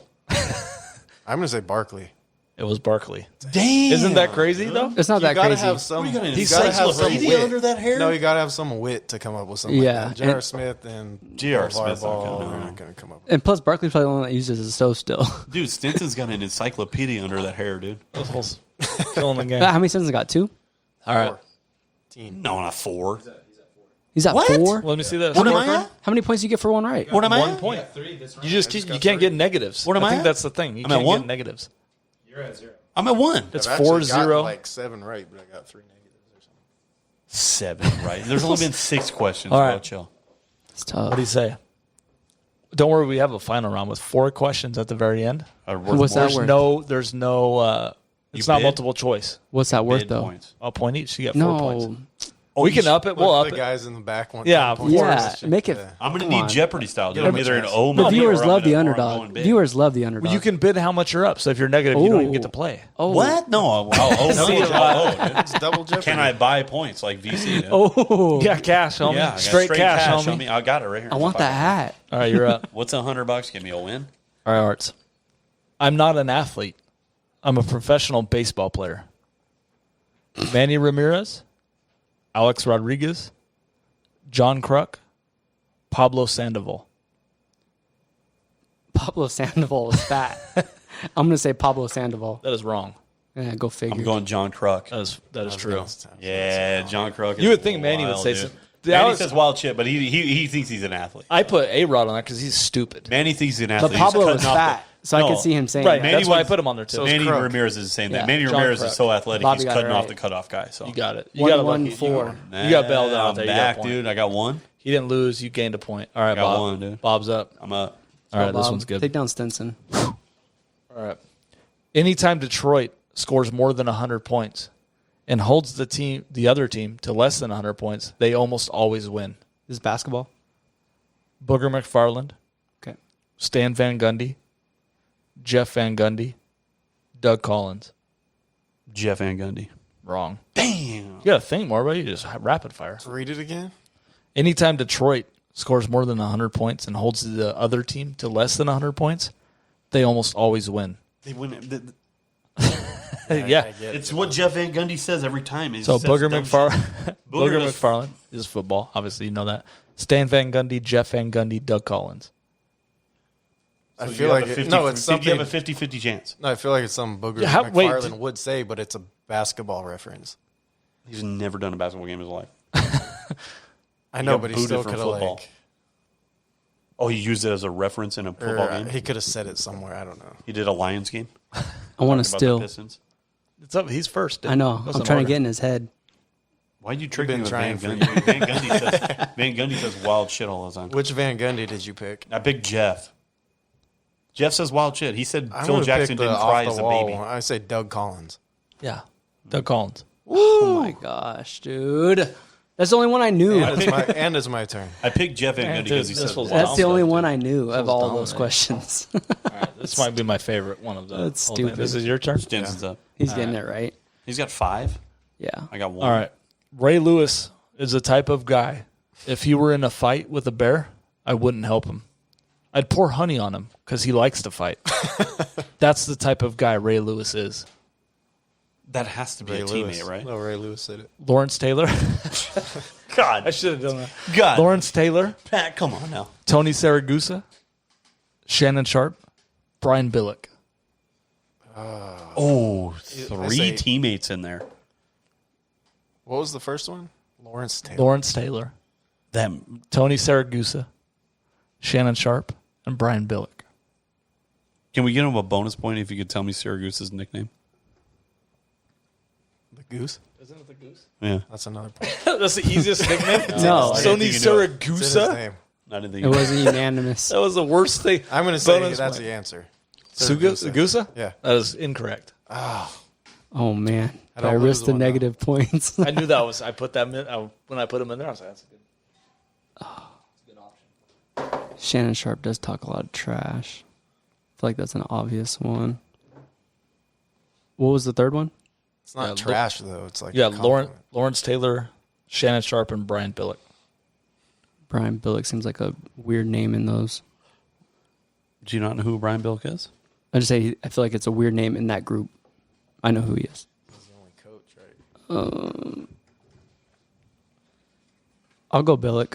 I'm gonna say Barkley. It was Barkley. Damn. Isn't that crazy though? It's not You that gotta crazy. have some. What are you gonna do? you gotta have some Encyclopedia wit. under that hair? No, you gotta have some wit to come up with something. Yeah, like that. J.R. and- Smith and J.R. LeVar Smith's not Ball, gonna they're know. not gonna come up. And plus, Barkley's probably the one that uses his stove still. Dude, Stinson's got an encyclopedia under that hair, dude. Those holes killing the game. How many sons got? 2? All right. No, not 4. He's at What? 4. Well, let me see that. What am I at? How many points do you get for one right? What am I 1 at? point. 3 this round. You just keep, you can't get negatives. What am I I think at? that's the thing. You I'm at can't one? get negatives. You're at 0. I'm at 1. It's I've actually 4-0. gotten like 7 right, but I got 3 negatives or something. 7, right? There's only been 6 questions. All Bro, right. chill. It's tough. What do you say? Don't worry, we have a final round with 4 questions at the very end. What's that There's worth? there's no. It's You not bid? multiple choice. What's that worth, Bid though? points. A point each. You get 4 points. No. We can up it. We'll Look, up the it. guys in the back want. Yeah, 10 points. Yeah, Shit, make it. yeah. I'm going to Come need on. Jeopardy style, dude. Yeah, I'm either going to but owe The money viewers or I'm love the gonna- or I'm underdog. going big. Viewers love the underdog. Well, you can bid how much you're up. So if you're negative, you don't even Ooh. get to play. Oh. What? No, I'll owe money. I'll owe, dude. It's double jeopardy. Can I buy points like VC? Dude? Oh. Yeah, cash, homie. Yeah, I got straight cash, homie. homie. I got it right here. I want that hat. All right, you're up. What's $100? Give me a win. All right, Arts. I'm not an athlete. I'm a professional baseball player. Manny Ramirez, Alex Rodriguez, John Kruk, Pablo Sandoval. Pablo Sandoval is fat. I'm going to say Pablo Sandoval. That is wrong. Yeah, go figure. I'm going John Kruk. That is true. Yeah, John Kruk. You would think Manny would wild, say dude. something. Manny says wild shit, but he thinks he's an athlete. I put A-Rod on that because he's stupid. Manny thinks he's an But athlete. He's Pablo cutting was off fat, so I No. could see him saying Right, that. that's why I was- put him on there too. Manny Kruk. Ramirez is the same Yeah, thing. Manny John Ramirez Kruk. is so athletic, Bobby he's got it cutting off right. the cutoff guy. So You got it. You One, got one, lucky. 4. You got bailed out I'm there. You got a back, point. dude. I got 1. He didn't lose. You gained a point. All right, got Bob. 1, dude. Bob's up. I'm up. All right, this Bob, one's good. Take down Stinson. All right. Anytime Detroit scores more than 100 points and holds the other team to less than 100 points, they almost always win. This is basketball. Booger McFarland, Okay. Stan Van Gundy, Jeff Van Gundy, Doug Collins. Jeff Van Gundy. Wrong. Damn. You got to think more, but you just rapid fire. Read it again. Anytime Detroit scores more than 100 points and holds the other team to less than 100 points, they almost always win. They win. Yeah. It's what Jeff Van Gundy says every time. He So says Booger dumb McFarland, shit. Booger does- McFarland is football. Obviously, you know that. Stan Van Gundy, Jeff Van Gundy, Doug Collins. I So feel you have like a 50, no, it's You have something. a 50-50 chance. No, I feel like it's something Booger Yeah, wait, McFarland would say, but it's a basketball reference. He's never done a basketball game in his life. I know, got but he booted still from could have football. like, Oh, he used it as a reference in a football or game? he could have said it somewhere. I don't know. He did a Lions game? I want to About the still. Pistons? It's up. He's first. I know. Goes I'm in trying order. to get in his head. Why'd you trick been me with trying Van for Gundy? Van Gundy says wild shit all the time. Which Van Gundy did you pick? I picked Jeff. Jeff says wild shit. He said I'm Phil gonna Jackson pick the didn't cry off as the a wall baby. one. I say Doug Collins. Yeah. Doug Collins. Oh my gosh, dude. That's the only one I knew. And it's my turn. I picked Jeff Van Man, Gundy because he this said was wild That's the stuff, only dude. one I knew of all those dominant. questions. This might be my favorite one of the That's whole thing. stupid. This is your turn? Stinson's up. He's getting it right. He's got 5. Yeah. I got 1. All right. Ray Lewis is the type of guy, if he were in a fight with a bear, I wouldn't help him. I'd pour honey on him because he likes to fight. That's the type of guy Ray Lewis is. That has to be Ray a Lewis. teammate, right? No, Ray Lewis said it. Lawrence Taylor. God. I should have done that. God. Lawrence Taylor, Pat, come on now. Tony Saragusa, Shannon Sharp, Brian Billick. Oh, I 3 say- teammates in there. What was the first one? Lawrence Taylor. Lawrence Taylor, Them. Tony Saragusa, Shannon Sharp, and Brian Billick. Can we get him a bonus point if you could tell me Syracuse's nickname? The Goose. Isn't it the Goose? Yeah. That's another point. That's the easiest nickname. No. I didn't Tony think you knew it. It's in his Saragusa. name. I didn't think It wasn't unanimous. That was the worst thing. I'm going to say Bonus that's point. the answer. Saragusa? Yeah. That is incorrect. Oh, man. I I don't risked lose the one, though. negative points. I knew that was. I put that when I put him in there. I was like, that's a good. Shannon Sharp does talk a lot of trash. I feel like that's an obvious one. What was the third one? It's not Yeah, trash, though. It's like Yeah, a compliment. Lawrence Taylor, Shannon Sharp, and Brian Billick. Brian Billick seems like a weird name in those. Do you not know who Brian Billick is? I just say I feel like it's a weird name in that group. I know who he is. He's the only coach, right? I'll go Billick.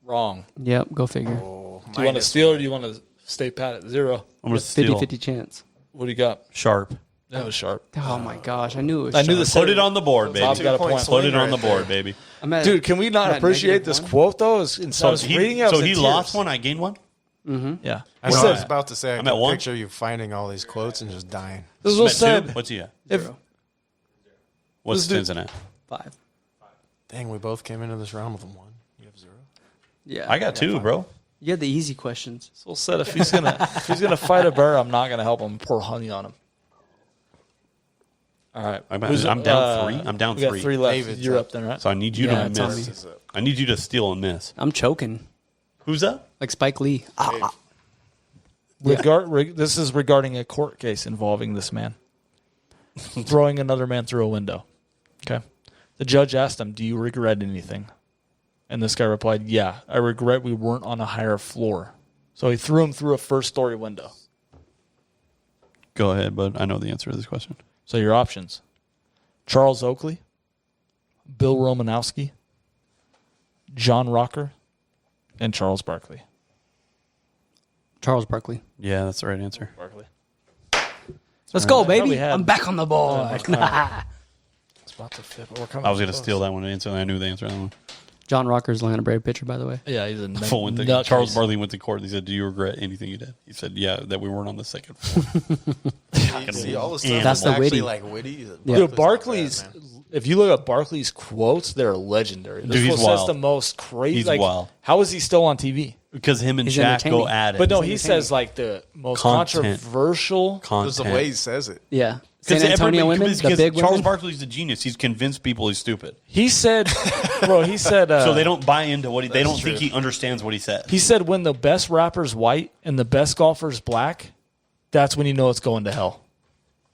Wrong. Yep, go figure. Oh, Do you want to steal or do you want to stay pat at 0? I'm going to steal 50-50 chance. What do you got? Sharp. That was Sharp. Oh my gosh, I knew it was I knew Sharp. the Put it on the board, baby. Bob's got a point. Put it on Right the board, there. baby. I'm at, Dude, can we not I'm at appreciate this -1. quote though? Instead So of reading it, I was in he tears. lost one, I gained one? Yeah. I What was am I about to say, I I'm can at 1? picture you finding all these quotes and just dying. This I'm was at said. 2? What's he at? If, What's Let's do- Stinson at? 5. Dang, we both came into this round with a 1. You have 0. Yeah. I got 2, bro. You had the easy questions. Phil said if he's gonna fight a bear, I'm not gonna help him. Pour honey on him. All right, I'm Who's- down 3. I'm down We got 3. 3 left. David's You're up. up then, right? So I need you Yeah, to it's on miss. me. I need you to steal and miss. I'm choking. Who's up? Like Spike Lee. This is regarding a court case involving this man throwing another man through a window. Okay. The judge asked him, "Do you regret anything?" And this guy replied, "Yeah, I regret we weren't on a higher floor." So he threw him through a first-story window. Go ahead, but I know the answer to this question. So your options: Charles Oakley, Bill Romanowski, John Rocker, and Charles Barkley. Charles Barkley. Yeah, that's the right answer. Barkley. Let's go, Probably baby. had- I'm back on the ball. It's about to fit, but we're coming I was going to close. steal that one instantly. I knew the answer to that one. John Rocker's Atlanta Brave pitcher, by the way. Yeah, he's a Full went to, nutcase. Charles Barkley went to court and he said, "Do you regret anything you did?" He said, "Yeah, that we weren't on the second floor." See, all the stuff That's that's the actually witty. like witty. Yeah. Dude, Barkley's. If you look at Barkley's quotes, they're legendary. This Dude, he's fool says wild. the most crazy. He's like, wild. How is he still on TV? Because him and He's Shaq entertaining. go at it. But no, He's he entertaining. says like the most Content. controversial. Just the way he says it. Yeah. San Antonio women, the big Charles women. Barkley's a genius. He's convinced people he's stupid. He said, bro, he said. So they don't buy into what they don't think he understands what he says. He said when the best rapper's white and the best golfer's black, that's when you know it's going to hell.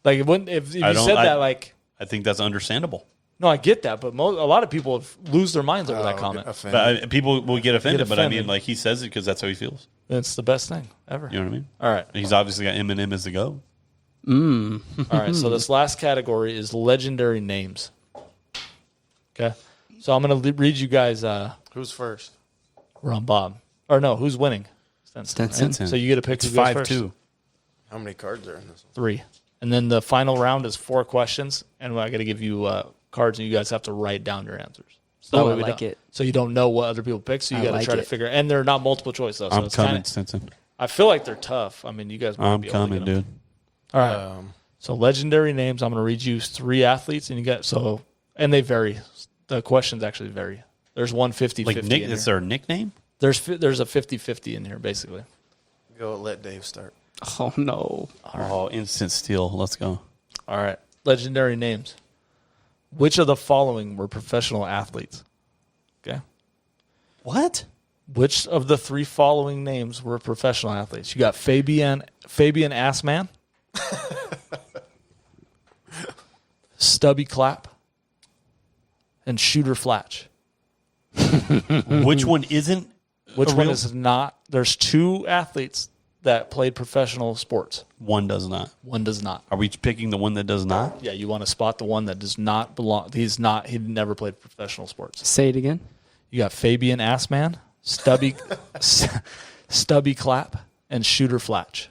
Like if you said that, like I think that's understandable. no, I get that, but a lot of people lose their minds over that comment. But people will get offended, but I offended. mean, like he says it because that's how he feels. It's the best thing ever. You know what I mean? All right, He's obviously got Eminem as the go. all right. So this last category is legendary names. Okay, so I'm gonna read you guys. Who's first? We're on Bob, or no? Who's winning? Stenson. Stenson. So you get to pick It's who goes first. 5-2. How many cards are in this one? 3, and then the final round is 4 questions, and I got to give you cards, and you guys have to write down your answers. So that Oh, way I we like don't- it. So you don't know what other people pick, so you I got to like try to it. figure. And they're not multiple choice though. So I'm it's coming, kinda, Stinson. I feel like they're tough. I mean, you guys. Might I'm be able to coming, get 'em. dude. All right. So legendary names. I'm going to read you 3 athletes, and you get and they vary. The questions actually vary. There's one 50-50 Like Nick, in is here. there a nickname? There's a 50-50 in here basically. Go let Dave start. Oh no. Oh, instant steal. Let's go. All right. Legendary names. Which of the following were professional athletes? Okay. What? Which of the 3 following names were professional athletes? You got Fabian Assman, Stubby Clapp, and Shooter Flatch. Which one isn't? Which a one real- is not? There's 2 athletes that played professional sports. One does not. One does not. Are we picking the one that does not? Yeah, you want to spot the one that does not belong. He never played professional sports. Say it again. You got Fabian Assman, Stubby Clapp, and Shooter Flatch.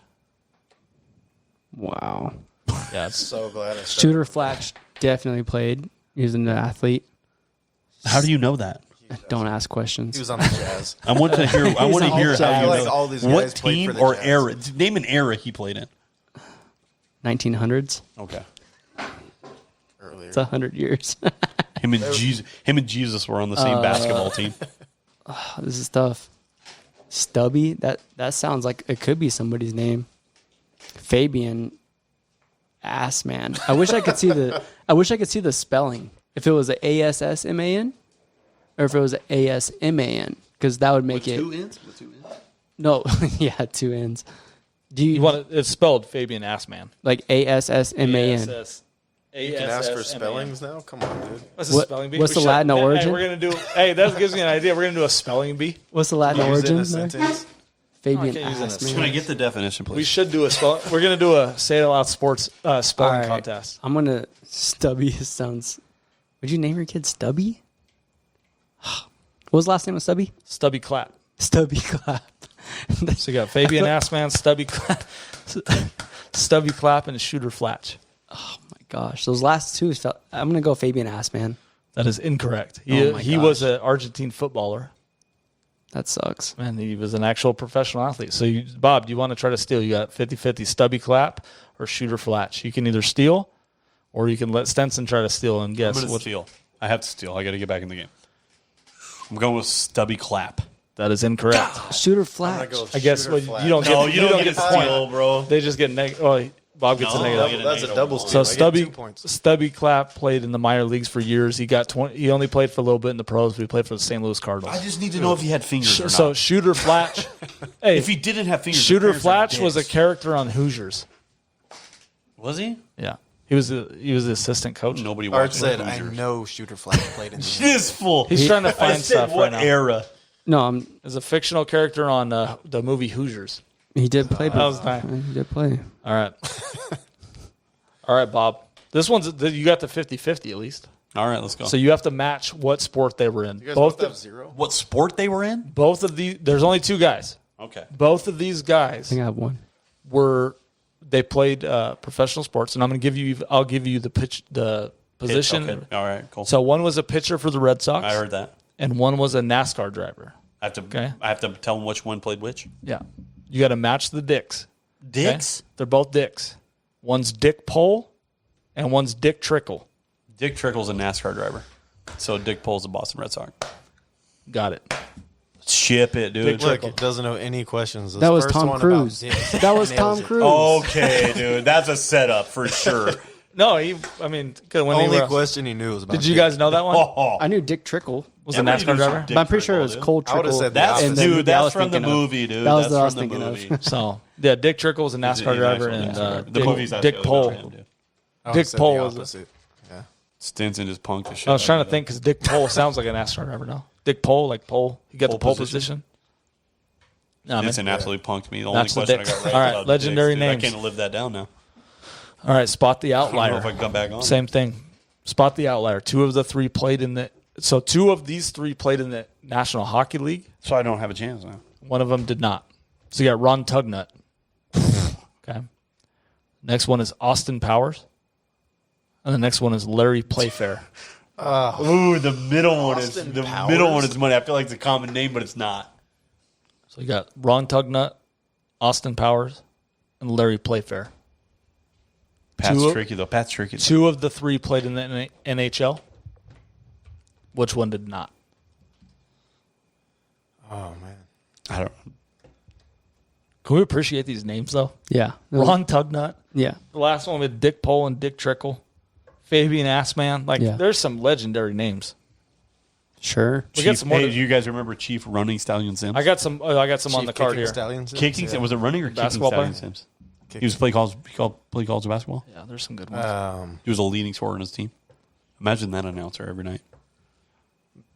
Wow. Yeah, it's So glad I started. Shooter Flash definitely played. He was an athlete. How do you know that? Don't ask questions. He was on the Jazz. I want to hear. I want to all hear how Jazz. you Like know. all these What guys played team for the or Jazz. era? Name an era he played in. 1900s. Okay. Earlier. It's 100 years. Him and Jesus were on the same basketball team. This is tough. Stubby. That sounds like it could be somebody's name. Fabian Assman. I wish I could see the spelling. If it was a ASSMAN or if it was a ASMAN, because that would make it. ends? With 2 ends? No, yeah, 2 N's. Do you, You want it, it's spelled Fabian Assman. like ASSMAN? You can ask for spellings now? Come on, dude. What's the What- spelling bee? what's We the Latin Hey, origin? we're gonna do. Hey, that gives me an idea. We're gonna do a spelling bee. What's the Latin Use it in origin? a there? sentence. Fabian can't use it in a Assman. Can I get the definition, please? We should do a spell. We're gonna do a say it aloud sports spelling All right. contest. I'm gonna Stubby sounds. Would you name your kid Stubby? What was the last name of Stubby? Stubby Clap. Stubby Clap. So you got Fabian Assman, Stubby Clap, Stubby Clap, and Shooter Flatch. Oh my gosh, those last 2 felt. I'm gonna go Fabian Assman. That is incorrect. Oh my He gosh. was an Argentine footballer. That sucks. And he was an actual professional athlete. So, Bob, do you want to try to steal? You got 50-50 Stubby Clap or Shooter Flatch. You can either steal or you can let Stenson try to steal and I'm guess. going to steal. I have to steal. I got to get back in the game. I'm going with Stubby Clap. That is incorrect. Shooter I'm Flash. gonna go I guess Shooter what, Flash. you don't get, No, you don't get the to point. steal, bro. They just get negative. Oh, Bob gets No, a I negative. get a That's a negative double one. steal. So I get Stubby 2 points. Stubby Clap played in the minor leagues for years. He got 20. He only played for a little bit in the pros, but he played for the St. Louis Cardinals. I just need to know if he had fingers or not. So Shooter Flatch. Hey, if he didn't have fingers, Shooter his parents are Flatch was a dicks. character on Hoosiers. Was he? Yeah, he was the assistant coach. Nobody Art watched said, Hoosiers. I know Shooter Flash played in the This fool. He's trying to I find said stuff what right now. era? No, I'm. Is a fictional character on the movie Hoosiers. He did play. That was nice. He did play. All right. All right, Bob. This one's you got the 50-50 at least. All right, let's go. So you have to match what sport they were in. You guys Both both have 0? what sport they were in? both of these there's only 2 guys. Okay. Both of these I guys think I have one. they played professional sports, and I'll give you the position. Okay. All right, cool. So one was a pitcher for the Red Sox. I heard that. And one was a NASCAR driver. I have to. Okay. I have to tell him which one played which. Yeah. You got to match the dicks. okay? Dicks. They're both dicks. One's Dick Pole and one's Dick Trickle. Dick Trickle's a NASCAR driver, so Dick Pole's a Boston Red Sox. Got it. Ship it, dude. Look, it doesn't know any questions. This That was first Tom one Cruise. about dicks That was nails Tom it. Cruise. Okay, dude, that's a setup for sure. No, I mean, 'cause when Only he were, question he knew was about. did you guys know that one? Oh, I knew Dick Trickle, Was a everybody NASCAR knows driver? Dick but I'm pretty sure it Trickle, was dude. Cole I would've Trickle. said the That's opposite. and then dude. I That's was from the thinking of. movie, dude. That was That's what I was from the thinking of. movie. So yeah, Dick Trickle was a NASCAR He's an driver, actual and NASCAR driver. The Dick, movie's Dick actually Pole. about him, dude. I would've Dick said Pole the was a- opposite. Yeah. Stinson just punked the shit. I was out trying of to think because Dick Pole sounds like a NASCAR driver now. Dick Pole, like pole. He got Pole the pole position? position. No, man. Stinson absolutely punked me. The only That's the question I Dick. got right. All right, about legendary Dicks, dude. names. I can't live that down now. All right, spot the I don't know outlier. if I can come back on. Same thing. Spot the outlier. Two of the three played in the. So two of these three played in the National Hockey League. So I don't have a chance now. One of them did not. So you got Ron Tugnut. Okay. Next one is Austin Powers. And the next one is Larry Playfair. Ooh, the middle one is Austin the Powers? middle one is money. I feel like it's a common name, but it's not. So you got Ron Tugnut, Austin Powers, and Larry Playfair. Pat's Two- tricky though. Pat's tricky. Though. Two of the three played in the NHL. Which one did not? Oh man. I don't. Can we appreciate these names though? Yeah. Ron Tugnut. Yeah. The last one with Dick Pole and Dick Trickle. Fabian Assman. Like, Yeah. there's some legendary names. Sure. We got Chief, some more. hey, to- do you guys remember Chief Running Stallion Sims? I got some on Chief the card Kicking here. Stallions? kicking. Yeah. Was it running or Basketball kicking player? Stallion Sims? He was play college basketball. Yeah, there's some good ones. He was a leading scorer on his team. Imagine that announcer every night.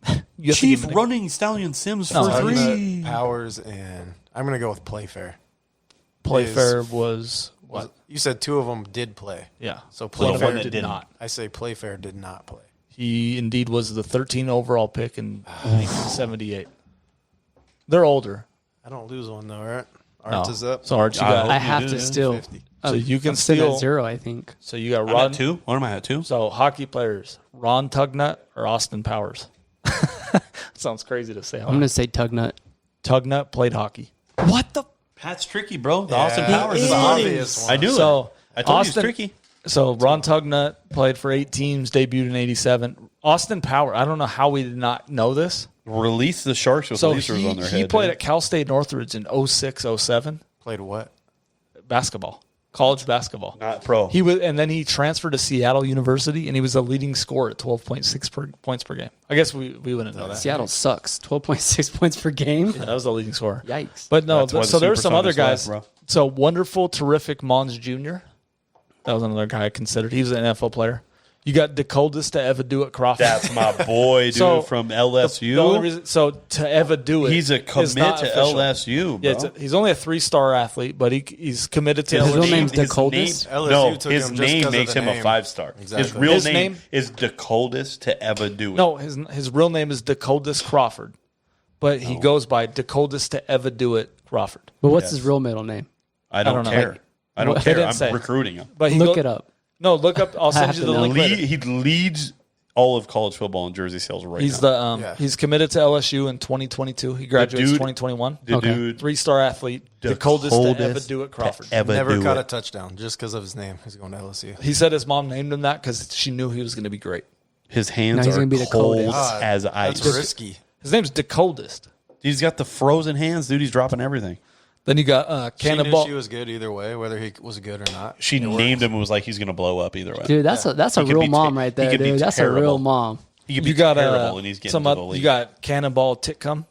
You have to Chief give me- Running Stallion Sims No, for I mean, three. Powers and I'm gonna go with Playfair. Playfair was Was- what? You said two of them did play. Yeah. So Playfair one Playfair that did didn't. not. I say Playfair did not play. He indeed was the 13 overall pick in 1978. They're older. I don't lose one though, right? No. Arts is up. So Arch, you I got. hope I you have do, to yeah. still. 50. So you can I'm sitting steal- at 0, I think. So you got I'm Ron. at two. What am I at two? So hockey players: Ron Tugnut or Austin Powers. Sounds crazy to say. I'm going to say Tugnut. Tugnut played hockey. What the? Pat's tricky, bro. The Yeah, Austin he Powers is. is The obvious. obvious one. I knew So it. I told Austin, you it's tricky. So Ron Tugnut played for 8 teams, debuted in '87. Austin Powers. I don't know how we did not know this. Release the Sharks with So lasers on their head. he played dude. at Cal State Northridge in 06, 07. Played what? Basketball, college basketball. Not pro. He was, and then he transferred to Seattle University, and he was a leading scorer at 12.6 points per game. I guess we wouldn't know that. Seattle sucks. 12.6 points per game. Yeah, that was the leading scorer. Yikes. But no, That's why the so there were some other Supersonics guys. left, bro. So wonderful, terrific Mons Jr. That was another guy I considered. He was an NFL player. You got Decoldest to Eva Do It Crawford. That's my boy, dude, So, from The LSU. only reason, so to Eva Do It, He's a is commit not to official. LSU, bro. Yeah, he's only a 3-star athlete, but he's committed to His LSU. real name's His Decoldest? name- LSU No, took his him just 'cause name of makes the him a name. 5-star. Exactly. His real His name, name- is Decoldest to ever do it. No, his real name is Decoldest Crawford, but he goes by Decoldest to Eva Do It Crawford. But what's Yes. his real middle name? I don't don't know. care. I don't What- they care. didn't I'm say. recruiting him. But he Look go- it up. No, look up. I'll I send have you to the know. link later. He leads all of college football in jersey sales right He's now. the Yeah. he's committed to LSU in 2022. He graduates dude- 2021. the Okay. dude 3-star athlete, the coldest to ever do it, Crawford. ever Never do caught it. a touchdown just because of his name. He's going to LSU. He said his mom named him that because she knew he was going to be great. His hands Now he's are gonna be the cold coldest. as ice. That's risky. His name's Decoldest. He's got the frozen hands, dude. He's dropping everything. Then you got She knew Cannonball. she was good either way, whether he was good or not. She named him and was like, he's going to blow up either way. Dude, that's a He could real be mom te- right he there, could be dude. That's a real terrible. mom. He could be You got terrible, and he's getting some to the you league. got Cannonball Titcomb.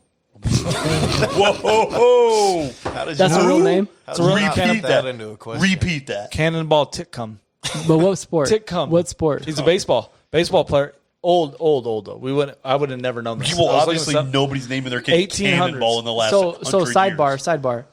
Whoa, ho, ho. How did That's you a real name. How It's did a you real not Cannon- put that into a question? Repeat that. Cannonball Titcomb. But what sport? Titcomb. What sport? He's a baseball player. Old though. I would have never known this. Well, I was obviously, looking this up. nobody's naming their kid 1800s. Cannonball in the last so 100 sidebar. years.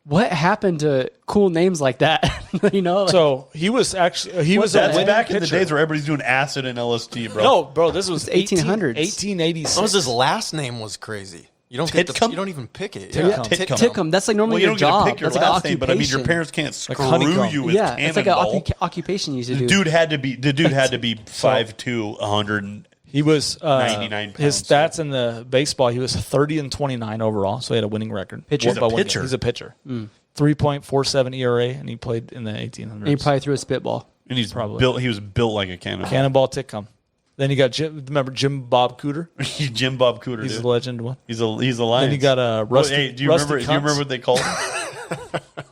What happened to cool names like that? You know, like, So he was actually he was a That's winning back in the pitcher. days where everybody's doing acid and LSD, bro. No, bro, this was 1800s. 1886. What was his last name was crazy. You don't get the, Titcomb? you don't even pick it. Titcomb. Yeah. Titcomb. Titcomb. That's like Well, normally you your don't get job. to pick your That's like last an name, but I mean, your occupation. parents can't screw honeycomb. you with Yeah, it's like an Cannonball. occupation you used to The do. dude had to be 5'2", 100. He was 99 his pounds. stats in the baseball. He was 30-29 overall, so he had a winning record. Pitcher? He's a By winning. pitcher. He's a pitcher. 3.47 ERA, and he played in the 1800s. And he probably threw a spitball. And he's Probably. built. He was built like a cannonball. Cannonball Titcomb. Then you got remember Jim Bob Cooter? Jim Bob Cooter. He's dude. a legend one. He's a lion. Then you got Rusty. Hey, do you Rusty remember? Do you Kuntz. remember what they called him?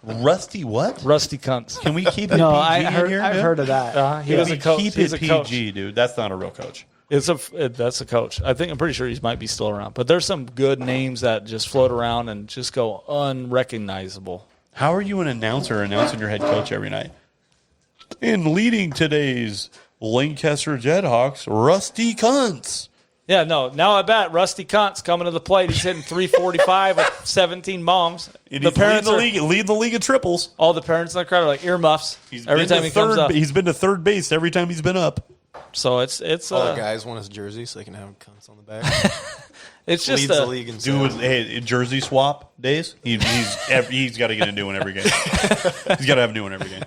Rusty what? Rusty Kuntz. Can we keep it No, PG I've in here, heard dude? of that. He was a coach. Keep He's it a coach. PG, dude. That's not a real coach. That's a coach. I'm pretty sure he might be still around. But there's some good names that just float around and just go unrecognizable. How are you an announcer announcing your head coach every night? In leading today's Lancaster Jethawks, Rusty Kuntz. Yeah, no. Now I bet Rusty Kuntz coming to the plate. He's hitting 345 with 17 bombs. And he's leading the league of triples. All the parents in the crowd are like earmuffs every time he comes up. He's been to third base every time he's been up. So it's All the guys want his jersey so they can have him cunts on the back. it's just Leads the league in Dude, hey, jersey swap days. He's got to get a new one every game. He's got to have a new one every game.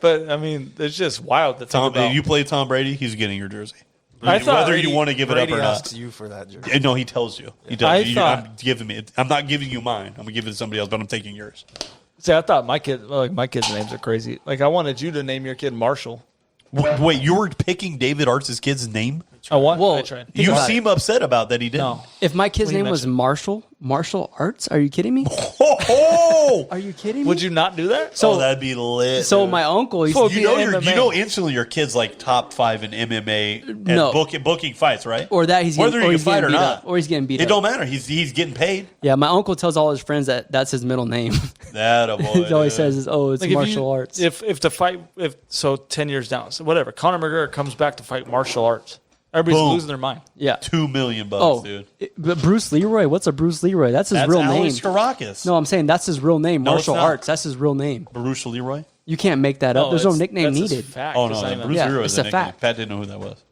but I mean, it's just wild to think Tom, about. you play Tom Brady, he's getting your jersey. I thought Whether Brady- you want to give it Brady up or asks not. you for that jersey. No, he tells you. He I does. thought- I'm not giving you mine. I'm gonna give it to somebody else, but I'm taking yours. See, I thought my kids' names are crazy. Like I wanted you to name your kid Marshall. Wait, you were picking David Arts' kid's name? I tried. You about seem upset about that he didn't. No. If my kid's What do you name was mention? Martial Arts, are you kidding me? Oh, Are you kidding me? Would you not do that? so that'd be lit. So dude. my uncle, he's, Full- you know, MMA. you know instantly your kid's like top 5 in MMA and No. booking fights, right? or that he's whether getting, or you he's can fight getting or beat not, up, or he's getting beat it up. don't matter. He's getting paid. Yeah, my uncle tells all his friends that that's his middle name. That a boy. He always dude. says, "Oh, it's Like, if martial arts." If to fight, 10 years down, so whatever, Conor McGregor comes back to fight martial arts. Everybody's Boom. losing their mind. yeah. $2 million, Oh, dude. but Bruce Leroy. What's a Bruce Leroy? That's his That's real Alex name. Caracas. No, I'm saying that's his real name. No, it's Martial not. arts. That's his real name. Baruch Leroy. You can't make that up. There's no it's- nickname that's his needed. fact. Oh It's no, not the even- Bruce Yeah, Leroy it's is a a nickname. fact. Pat didn't know who that was.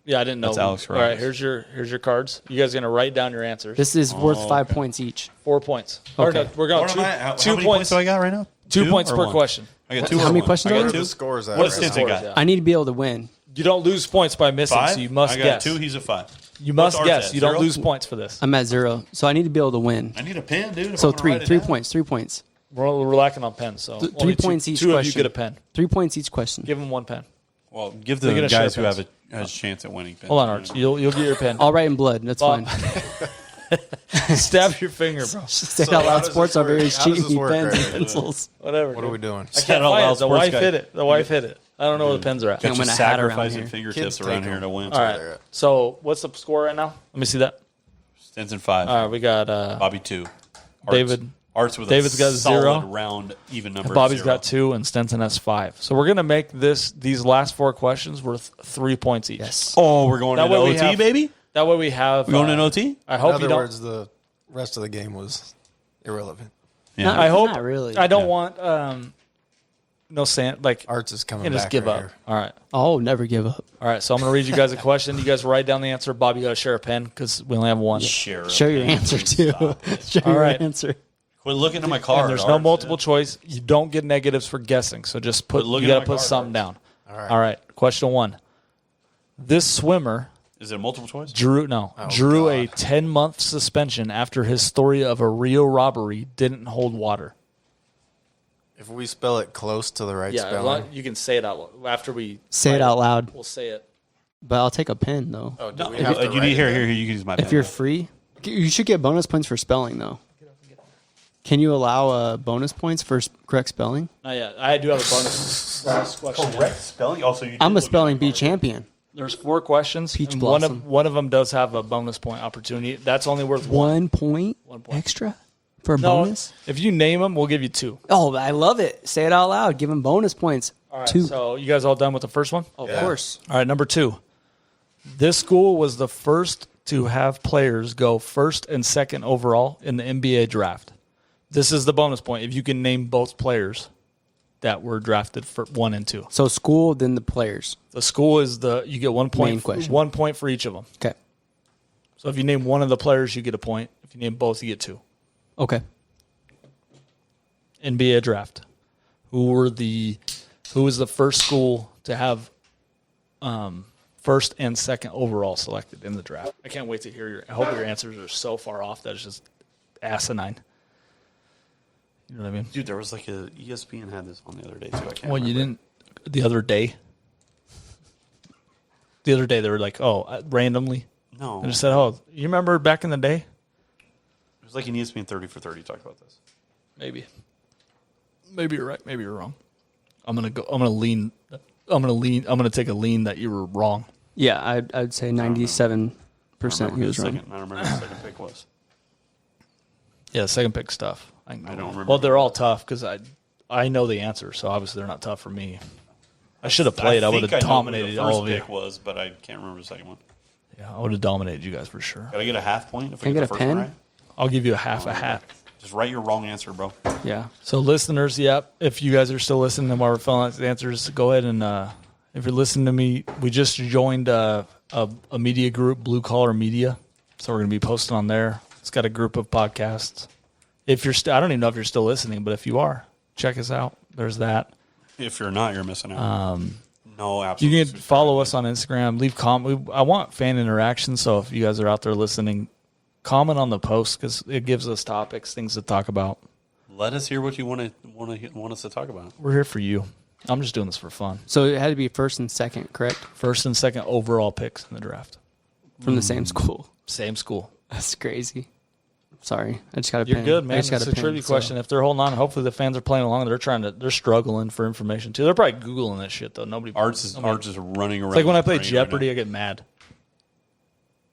Yeah, I didn't know. That's Alex All right, Rodriguez. here's your cards. You guys are gonna write down your answers. This is worth Oh, 5 okay. points each. 4 points. Or Okay. no, we're going What am I? How 2 many points. do I got right now? 2 points or per one? question. I got 2. How or many one? questions I are got there? two. The scores at What's right Stinson now. got? Yeah. I need to be able to win. You don't lose points by missing, 5? so you must I got guess. 2. He's a 5. You must What's ours guess. at? You don't 0? lose points for this. I'm at 0, so I need to be able to win. I need a pen, dude. if So I'm gonna 3 write it 3 down. points. 3 points. We're lacking on pens, so 3 only points each two question. of you get a pen. 3 points each question. Give them one pen. Well, give They're the gonna guys share who pens. have a chance at winning pens. Hold on, Arch. You'll get your pen. I'll write in blood. That's Well, fine. Stab your finger, bro. Say So out how loud does sports this are very work? How does cheating this me work pens right and now? pencils. Whatever. What are we doing? I Shout can't out find loud, it. The sports wife guy. hit it. The wife hit it. I don't know where the pens are at. Can't Got win you a hat around sacrificing here. fingertips Kids around take here them. to win. All right. So what's the score right now? Let me see that. Stinson 5. All right, we got Bobby 2. David. Arts with David's a got solid 0. round even number. Bobby's 0. got 2, and Stenson has 5. So we're gonna make these last 4 questions worth 3 points each. Yes. Oh, we're going That to way we OT, have- baby. That way we have. We going to OT? I In hope you other don't. words, the rest of the game was irrelevant. Yeah. I hope. Not really. I don't Yeah. want. No sand. Like. Arts is coming And back. just give right up. here. All right. Oh, never give up. All right. So I'm gonna read you guys a question. You guys write down the answer. Bob, you got to share a pen because we only have one. Share Show your answer too. Show All your right. answer. Quit looking at my card. And there's no Arts. multiple choice. You don't get negatives for guessing. So just put. look You at got my to put card, something down. All right. All right. Question 1. This swimmer Is it a multiple choice? drew a God. 10-month suspension after his story of a Rio robbery didn't hold water. If we spell it close to the right Yeah, spelling. you can say it out loud. After we Say write it out loud. We'll say it. But I'll take a pen though. Oh, do we You have to need write here. it? You can use my. If pen. you're free, you should get bonus points for spelling though. Can you allow bonus points for correct spelling? Not yet. I do have a bonus question. correct spelling. Also, you I'm did a look spelling at my bee card. champion. There's 4 questions. Peach and blossom. one of them does have a bonus point opportunity. That's only worth 1 point, 1 point. extra for a No, bonus. if you name them, we'll give you 2. Oh, I love it. Say it out loud. Give him bonus points. All right. 2. So you guys all done with the first one? of Yeah. course. All right. Number 2. This school was the first to have players go first and second overall in the NBA draft. This is the bonus point if you can name both players that were drafted for 1 and 2. So school, then the players. The school is you get 1 point. Main question. 1 point for each of them. Okay. So if you name one of the players, you get a point. If you name both, you get 2. Okay. NBA draft. Who was the first school to have first and second overall selected in the draft? I can't wait to hear I hope your answers are so far off that it's just asinine. You know what I mean? Dude, there was like a ESPN had this on the other day too. I can't. Well, you remember. didn't the other day. The other day they were like, randomly. No, I just said, you remember back in the day? it was like an ESPN 30 for 30 talked about this. Maybe you're right. Maybe you're wrong. I'm gonna lean. I'm gonna take a lean that you were wrong. Yeah, I'd say 97% he was wrong. I don't remember who the second pick was. Yeah, the second pick stuff. I don't remember. Well, they're all tough because I know the answer, so obviously they're not tough for me. I should have played. I would have dominated all of you. The first pick was, but I can't remember the second one. Yeah, I would have dominated you guys for sure. Got to get a half point if Can I we get get a the first pen? one right? I'll give you a half a hat. Just write your wrong answer, bro. Yeah. So listeners, yep, if you guys are still listening while we're filling out the answers, go ahead and if you're listening to me, we just joined a media group, Blue Collar Media. So we're going to be posting on there. It's got a group of podcasts. If you're I don't even know if you're still listening, but if you are, check us out. There's that. If you're not, you're missing out. No, absolutely. You can follow us on Instagram. Leave comment. I want fan interaction. So if you guys are out there listening, comment on the post because it gives us topics, things to talk about. Let us hear what you want us to talk about. We're here for you. I'm just doing this for fun. So it had to be first and second, correct? First and second overall picks in the draft. From the same school. Same school. That's crazy. Sorry, I just got a You're pin. good, I man. just got It's a pin, trivia so- question. If they're holding on, hopefully the fans are playing along. They're struggling for information too. They're probably Googling that shit though. Nobody. Arts is running around. It's like when I play the brain Jeopardy, right I get mad.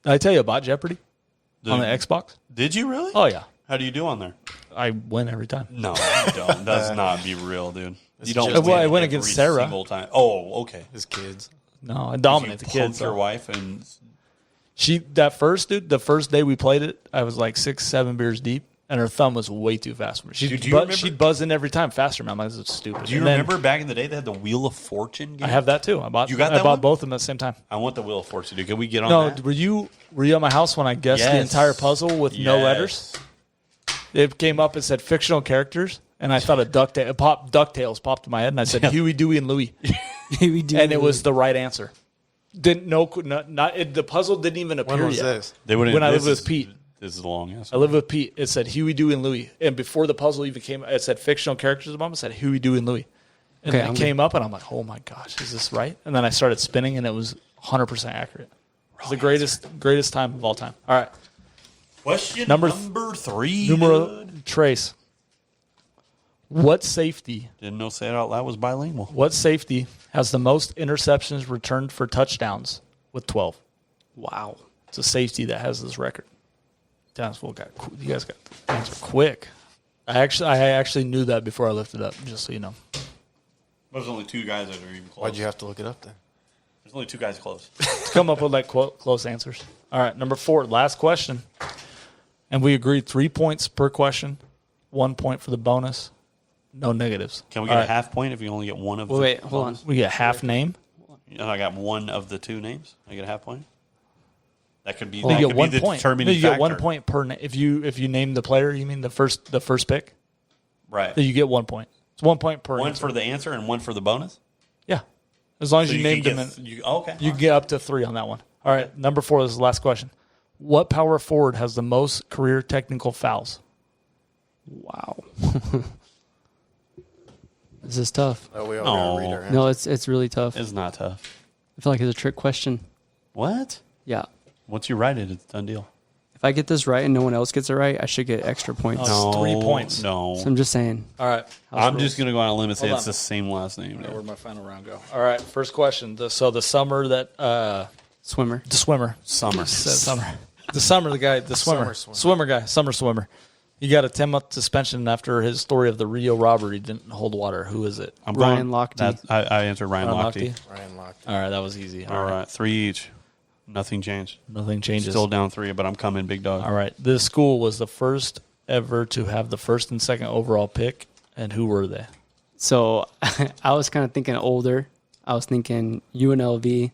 Did I tell you about Jeopardy on the Xbox? now. Did you really? Oh yeah, How do you do on there? I win every time. No, you don't. Does not be real, dude. You don't. just- Well, I win every against Sarah. single time. Oh, okay. His kids. No, I dominate the You kids. poke your though. wife and The first day we played it, I was like 6-7 beers deep, and her thumb was way too fast for me. Dude, do you remember- She'd buzz in every time faster. Man, I'm like, this is stupid. do you And then remember back in the day they had the Wheel of Fortune game? I have that too. I bought. You got I that bought one? both of them at the same time. I want the Wheel of Fortune, dude. Can we get on No, that? were you at my house when I guessed the Yes. entire puzzle with no Yes. letters? It came up. It said fictional characters, and I thought of DuckTales popped in my head, and I said Huey, Dewey, and Louie, We do. and it was the right answer. The puzzle didn't even appear When was yet. this? They wouldn't. When I this lived with is- Pete. This is a long answer. I lived with Pete. It said Huey, Dewey, and Louie, and before the puzzle even came, it said fictional characters. Above it said Huey, Dewey, and Louie, and Okay, then it came up, and I'm like, oh my gosh, is this right? And then I started spinning, and it was 100% accurate. It was the greatest time of all time. All right. Question Number number 3. Numero dude. Trace. What safety Didn't know say it out loud was bilingual. has the most interceptions returned for touchdowns with 12? Wow. It's a safety that has this record. Townsville you guys got the answer quick. I actually knew that before I looked it up, just so you know. There's only 2 guys that are even close. Why'd you have to look it up then? There's only 2 guys close. To come up with like close answers. All right, number 4, last question. And we agreed 3 points per question, 1 point for the bonus, no negatives. Can we All get right. a half point if you only get one of the Wait, hold on. We get half name. And I got one of the 2 names. I get a half point. That could be. You That get could 1 be the point. determining You get factor. 1 point per if you name the player. You mean the first pick? Right. Then you get 1 point. It's 1 point per. One answer. for the answer and one for the bonus. Yeah, as long as So you can named them. get- okay. You can get up to 3 on that one. All right, number 4. This is the last question. What power forward has the most career technical fouls? Wow. This is tough. Oh, we all No. gotta read our answer. No, it's really tough. It's not tough. I feel like it's a trick question. What? Yeah. Once you write it, it's a done deal. If I get this right and no one else gets it right, I should get extra points. Oh, it's 3 points. No. So I'm just saying. All right. I'm just going to go on a limb and say Hold it's on. the same last name. dude. Where'd my final round go? All right, first question. The summer that Swimmer. the swimmer. Summer. The swimmer, Summer swimmer. swimmer guy, summer swimmer. He got a 10-month suspension after his story of the Rio robbery didn't hold water. Who is it? I'm Ryan going- Lochte. that- I answered Ryan Ron Lochte. Lochte? Ryan Lochte. All right, that was easy. All right. 3 each. Nothing changed. Nothing changes. Still down 3, but I'm coming, big dog. All right. This school was the first ever to have the first and second overall pick, and who were they? So I was kind of thinking older. I was thinking UNLV,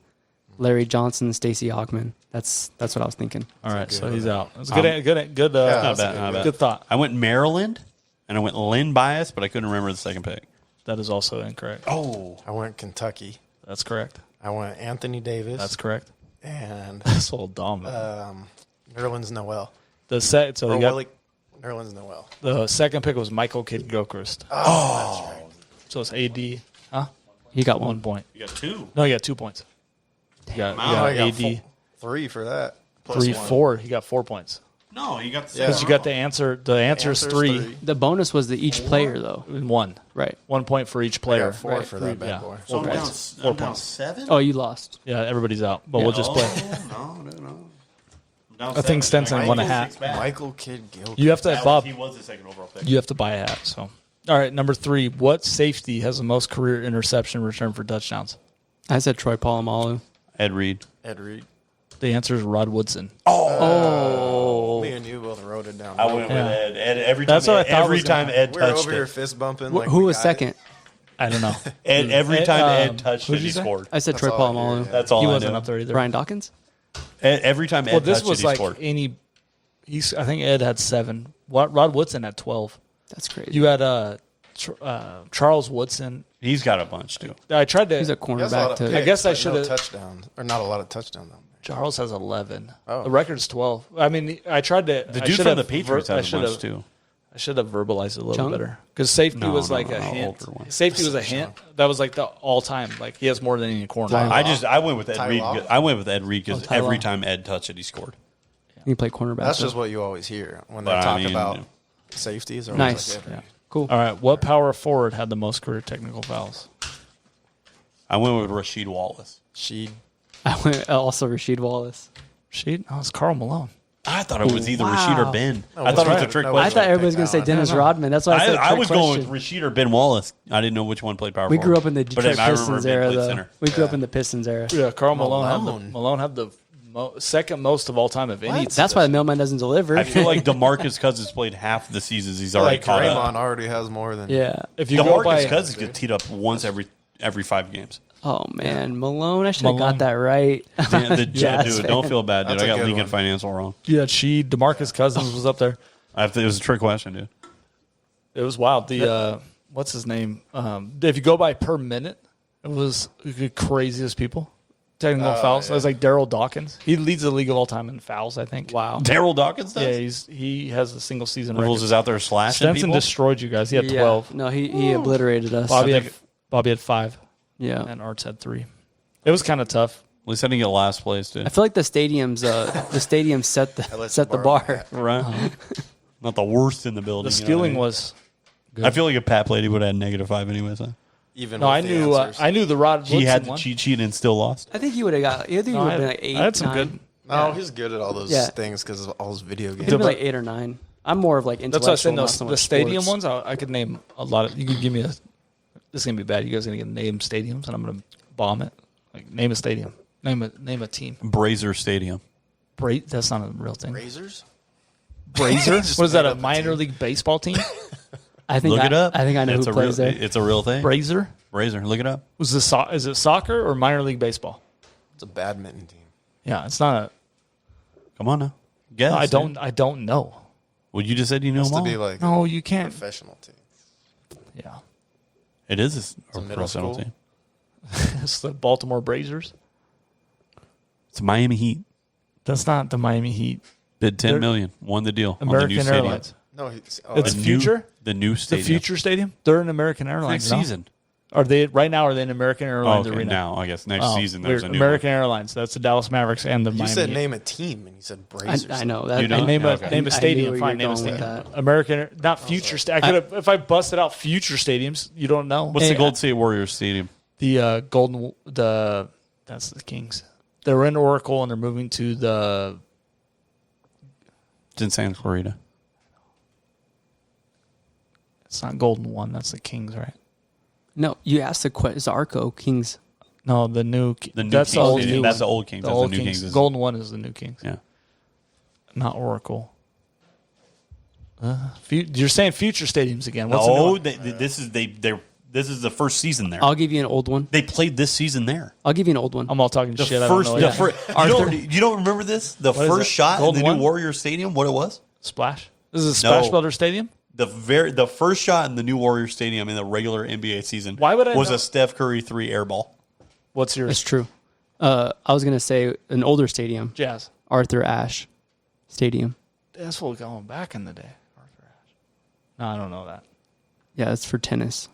Larry Johnson, Stacey Hockman. That's what I was thinking. All right, good so one. he's out. It's good. Good. Yeah, Not that's bad, a not bad. Good thought. I went Maryland, and I went Lynn Bias, but I couldn't remember the second pick. That is also incorrect. Oh. I went Kentucky. That's correct. I went Anthony Davis. That's correct. and That's a little dumb. Nerlens Noel. So Or they got, Willie Nerlens Noel. the second pick was Michael Kidd Gilchrist. Oh, that's right. So it's AD. Huh? He got 1 one. point. You got 2. No, he got 2 points. You got I got AD. 3 for that. Plus 3, one. 4. He got 4 points. No, you got the Yeah. Because you got the answer. The answer is Answer's 3 The bonus was the each player though. and 1. Right. 1 point for each I player. got 4 for that bad Yeah. boy. So I'm down, points. I'm down 7? Oh, you lost. Yeah, everybody's out. But we'll just play. No. I'm down I think 7. Stenson won a hat. Michael Kidd Gilchrist. You have to, Bob. He was the second overall pick. You have to buy a hat. So, all right, number 3. What safety has the most career interception return for touchdowns? I said Troy Polamalu. Ed Reed. Ed Reed. The answer is Rod Woodson. Me and you both wrote it down. I went Yeah. with Ed. Ed every time. That's what I thought every was gonna time Ed We were touched over here it. fist bumping. Who we was got it. second? I don't know. Ed, every time Ed touched Who'd it, you he say? scored. I said That's Troy all I hear, Polamalu. yeah. That's all He I wasn't know. up there either. Brian Dawkins. Every time Ed Well, this touched was it, he like scored. any. I think Ed had 7. Rod Woodson had 12. That's crazy. You had Charles Woodson. He's got a bunch too. I tried to. He's a He has a lot cornerback of too. picks, I guess I but no should've- touchdowns, or not a lot of touchdowns. On there. Charles has 11. Oh. The record's 12. I mean, I tried to. The I dude should from have the Patriots I has a should bunch have- too. I should have verbalized it a little Chung? better because safety No, was no, like no, a no, hint. older one. Safety was a hint. That was like the all time. Like he has more than any corner. Wow. I went with Ed Ty Reed. Law? I went with Ed Reed because Ty Law. every time Ed touched it, he scored. He played cornerback. That's too. just what you always hear when they But I talk mean, about safeties. Or Nice. Like Ed Reed. Cool. All right, what power forward had the most career technical fouls? I went with Rasheed Wallace. She I went also Rasheed Wallace. Sheet? Oh, it's Carl Malone. I thought it was either Wow. Rasheed or Ben. No, I thought it was a right. trick No, I question. thought everybody was going to say pick Dennis know. Rodman. That's why I said I trick was going with question. Rasheed or Ben Wallace. I didn't know which one played power We forward. grew up in the But Detroit I remember Pistons Ben era, played though. center. We grew up in the Pistons era. Yeah, Carl Malone Malone. had the second most of all time of any. That's why the mailman doesn't deliver. I feel like DeMarcus Cousins played half the seasons he's already like caught Draymond up. already has more than yeah. If you go by DeMarcus Cousins gets teed up once every 5 games. Oh man, Malone. I should have Malone. got that right. Damn, Jazz dude, don't fan. feel bad, dude. That's I a got good Lincoln one. Financial wrong. yeah, DeMarcus Cousins was up there. It was a trick question, dude. It was wild. The what's his name? If you go by per minute, it was the craziest people. Technical fouls. yeah. It was like Daryl Dawkins. He leads the league of all time in fouls. I think. Wow. Daryl Dawkins does? Yeah, he has a single season Nichols record. is out there slashing Stenson people. destroyed you guys. He had Yeah. 12. No, he obliterated us. Bobby think- had 5, Yeah. and Arts had 3. It was kind of tough. At least I didn't get last place, dude. I feel like the stadiums set let you the borrow bar. that. Right? Not the worst in the building. The you know stealing what was. I mean? I feel like if Pat played, he would have had -5 anyways. Huh? even. No, with I the knew. answers. I knew the Rod. He Woodson had the one. cheat sheet and still lost. I think he would have got. I think he No, would I have been had- like 8. I had some 9. good. No, he's good at all those Yeah. things because of all his video games. He'd been like 8 or 9. I'm more of like That's what I was intellectual. saying. Not so The much stadium sports. ones, I could name a lot of. You could give me a. This is gonna be bad. You guys are gonna get name stadiums, and I'm gonna bomb it. Like name a stadium. Name a team. Brazer Stadium. That's not a real thing. Razors. Brazer. Just What is that? made A up a minor team. league baseball team? I think Look it up. I think I know It's who a plays real, there. It's a real thing. Brazer. Brazer. Look it up. Was this is it soccer or minor league baseball? It's a badminton team. Yeah, it's not a. Come on now. Guess. No, I dude. don't know. Well, you just said you knew Has them to all. be like No, a you can't. professional team. Yeah, It is a middle professional school. team. it's the Baltimore Brazers. It's Miami Heat. That's not the Miami Heat. Bid $10 They're- million. Won the deal. on the new American stadium. Airlines. No, he's, It's The new- future. The new The stadium. future stadium. They're in American Airlines. Next no? season. Are they right now? Are they in American Oh, Airlines okay. arena? Now, I guess next Oh, season there's a weird. new American one. Airlines. That's the Dallas Mavericks and the you Miami said Heat. name a team, and you said Brazers. I know that. You know? Name Okay. a name a I knew stadium. where Fine, you name a were going stadium. with American, not future. I could have if I busted out future stadiums. You don't know. What's Hey, the Gold State Warriors Stadium? The Golden? That's the Kings. They're in Oracle and they're moving to the. It's in Santa Clarita. It's not Golden One. That's the Kings, right? No, you asked the question. It's Arco Kings. No, the new. The new that's Kings the old. Stadium. New That's the one. old Kings. The That's old the new Kings. Kings. Golden One is the new Kings. Yeah. Not Oracle. You're saying future stadiums again. What's the new Oh, one? this is the first season there. I'll give you an old one. They played this season there. I'll give you an old one. I'm all talking The shit. first, I the don't know. fir- you don't remember this? The is first it? shot Golden in the One? new Warrior Stadium. What it was? Splash. This is a Splash No. Builder Stadium. The first shot in the new Warrior Stadium in the regular NBA season. Why would I was know- a Steph Curry 3 air ball. What's yours? It's true. I was gonna say an older stadium, Jazz. Arthur Ashe Stadium. That's what going back in the day. Arthur Ashe. No, I don't know that. Yeah, it's for tennis.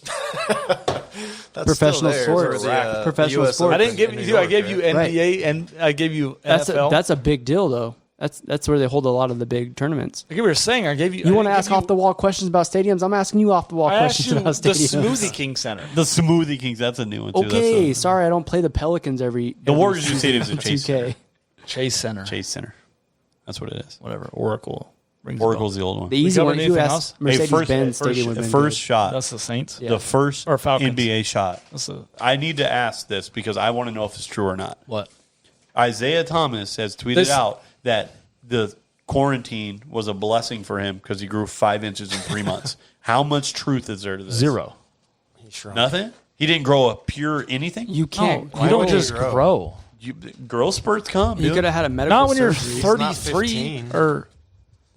That's Professional still sports. theirs, or the, Professional US sports. I didn't give in you. New I York, gave you right? NBA and I gave you That's NFL. that's a big deal though. That's where they hold a lot of the big tournaments. Like we were saying, I gave you. You want to ask off the wall questions about stadiums? I'm asking you off the wall I asked questions you about the stadiums. Smoothie King Center. The Smoothie Kings, that's a new one, too. Okay, That's sorry, I don't play the Pelicans every. the Warriors do stadiums in 2K. Chase Center. Chase Center. Chase Center. That's what it is. Whatever. Oracle. Rings a Oracle's the old one. The easy covered one. If you anything ask else? Mercedes-Benz Stadium, would have been first good. shot. bell. That's the Saints. Yeah. The first Or Falcons. NBA shot. That's a, I need to ask this because I want to know if it's true or not. what? Isaiah Thomas has tweeted This- out that the quarantine was a blessing for him because he grew 5 inches in 3 months. How much truth is there to this? 0. He shrunk. Nothing? He didn't grow a pure anything? You can't. You don't would just he grow? grow. Growth spurts come, You dude. could have had a medical. Not when you're surgery. 33 15. or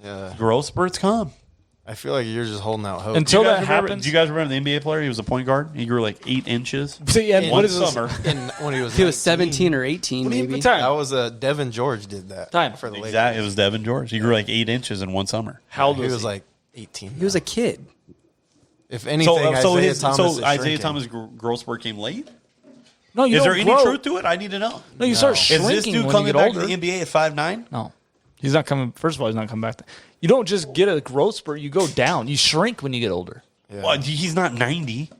Yeah. Growth spurts come. I feel like you're just holding out hope. until Do you that guys remember- happens. Do you guys remember the NBA player? He was a point guard. He grew like 8 inches. See, and In what One is this? summer. When he was He was 19. 17 or 18, What do you maybe. time? That was Devin George did that Time. for the Lakers. Exactly. It was Devin George. He grew like 8 inches in one summer. How old He was was he? like 18. He was a kid. If anything, Isaiah Thomas is Isaiah shrinking. Thomas' growth spurt came late. No, you Is there don't any grow. truth to it? I need to know. No, you start Is shrinking this dude when you coming get back older. to the NBA at 5'9"? No, he's not coming. First of all, he's not coming back. You don't just get a growth spurt. You go down. You shrink when you get older, Yeah. Well, he's not 90.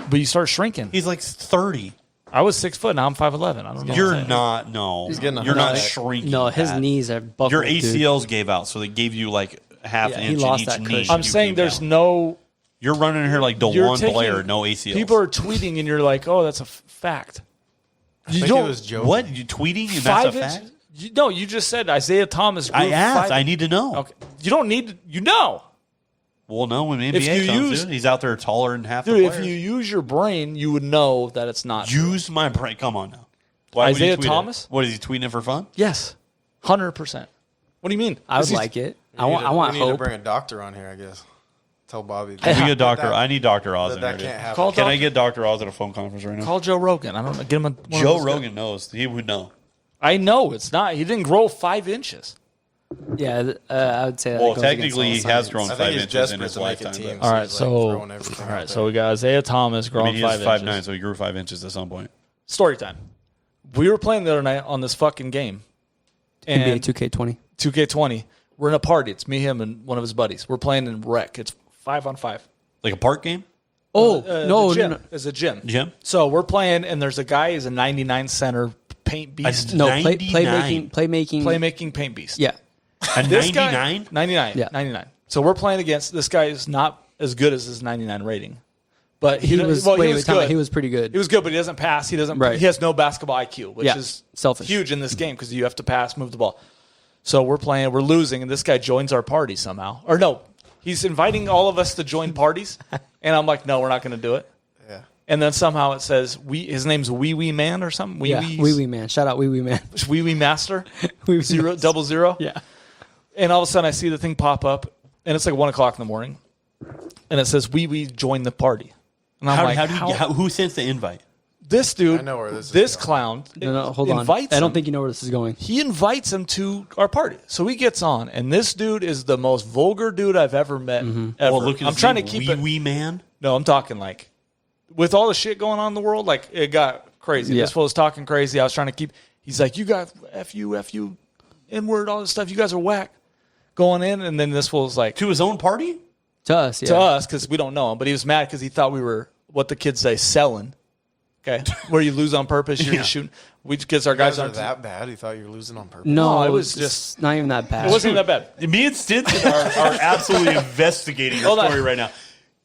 but you start shrinking. He's like 30. I was 6 foot. Now I'm 5'11". I don't know. You're what I'm saying. not. No, He's getting a you're not hundred. shrinking. No, his Pat. knees are buckled. Your dude. ACLs gave out, so they gave you like half Yeah, an he inch lost in that each knee. cushion. I'm You saying came there's down. no. You're running here like You're DeJuan taking, Blair, no ACLs. People are tweeting, and you're like, "Oh, that's a fact." I You think don't. it was joking. What? You tweeting and 5 that's a inches? fact? No, you just said Isaiah Thomas. Grew I asked. 5 I need to know. Okay, you don't need. To, you know, Well, no, when NBA If you comes, use- dude, he's out there taller than half dude. the If players. you use your brain, you would know that it's not. true. Use my brain. Come on now. Why would he Isaiah tweet it? Thomas? What is he tweeting it for fun? Yes, 100%. What do you mean? I would Is he- like it. We I want. need I to- want we need to hope. bring a doctor on here, I guess. Tell Bobby. Can we get Doctor? that- I need Dr. Oz that, in that here, can't dude. happen. Call Can I Doc- get Dr. Oz at a phone conference right now? Call Joe Rogan. I don't know. Get him one of Joe those guys. Rogan knows. He would know. I know it's not. He didn't grow 5 inches. Yeah, I would say that. Well, goes against technically, all he has science. grown I 5 think he's inches in desperate his to make a lifetime. team. but- All right, he's, like, so throwing everything all out right, there. so we got Isaiah Thomas I growing mean, he 5 is 5'9", inches. so he grew 5 inches at some point. Story time. We were playing the other night on this fucking game, NBA and 2K20. 2K20. We're in a party. It's me, him, and one of his buddies. We're playing in rec. It's 5-on-5. Like a park game? Oh No, no, gym. no, It's a gym. Gym? So we're playing, and there's a guy. He's a 99 center paint beast. no. 99. Playmaking. Paint beast. Yeah, A This guy- 99? 99. Yeah. 99. So we're playing against this guy. Is not as good as his 99 rating, but he was. well, wait, he was time out. good. He was pretty good. He was good, but he doesn't pass. He doesn't. Right. He has no basketball IQ, which Yeah, is selfish. huge in this game because you have to pass, move the ball. So we're playing. We're losing, and this guy joins our party somehow. Or no, he's inviting all of us to join parties, and I'm like, no, we're not going to do it. Yeah. And then somehow it says his name's Wee Wee Man or something. Yeah, Wee Wee Man. Shout out Wee Wee Man. Wee Wee Master. Wee Wee 000. Yeah. And all of a sudden, I see the thing pop up, and it's like 1:00 in the morning, and it says Wee Wee join the party. And I'm like, Who sent the invite? this dude, I know where this is this going. clown, No, hold on. invites I don't him. think you know where this is going. He invites him to our party. So he gets on, and this dude is the most vulgar dude I've ever met. Ever. Well, look at I'm his trying to name, keep Wee it. Wee Man. No, I'm talking like with all the shit going on in the world, like it got crazy. Yeah. This fool was talking crazy. I was trying to keep. He's like, "You guys, f you, N-word, all this stuff. You guys are whack." Going in, and then this fool's like To his own party? To us, yeah. to us because we don't know him, but he was mad because he thought we were what the kids say selling. Okay, where you lose on purpose, you're just shooting. We because our You guys guys are aren't that bad? You thought you were losing on purpose? No, No, it was it's just- not even that bad. It wasn't that bad. Me and Stinson are absolutely investigating your Hold on. story right now.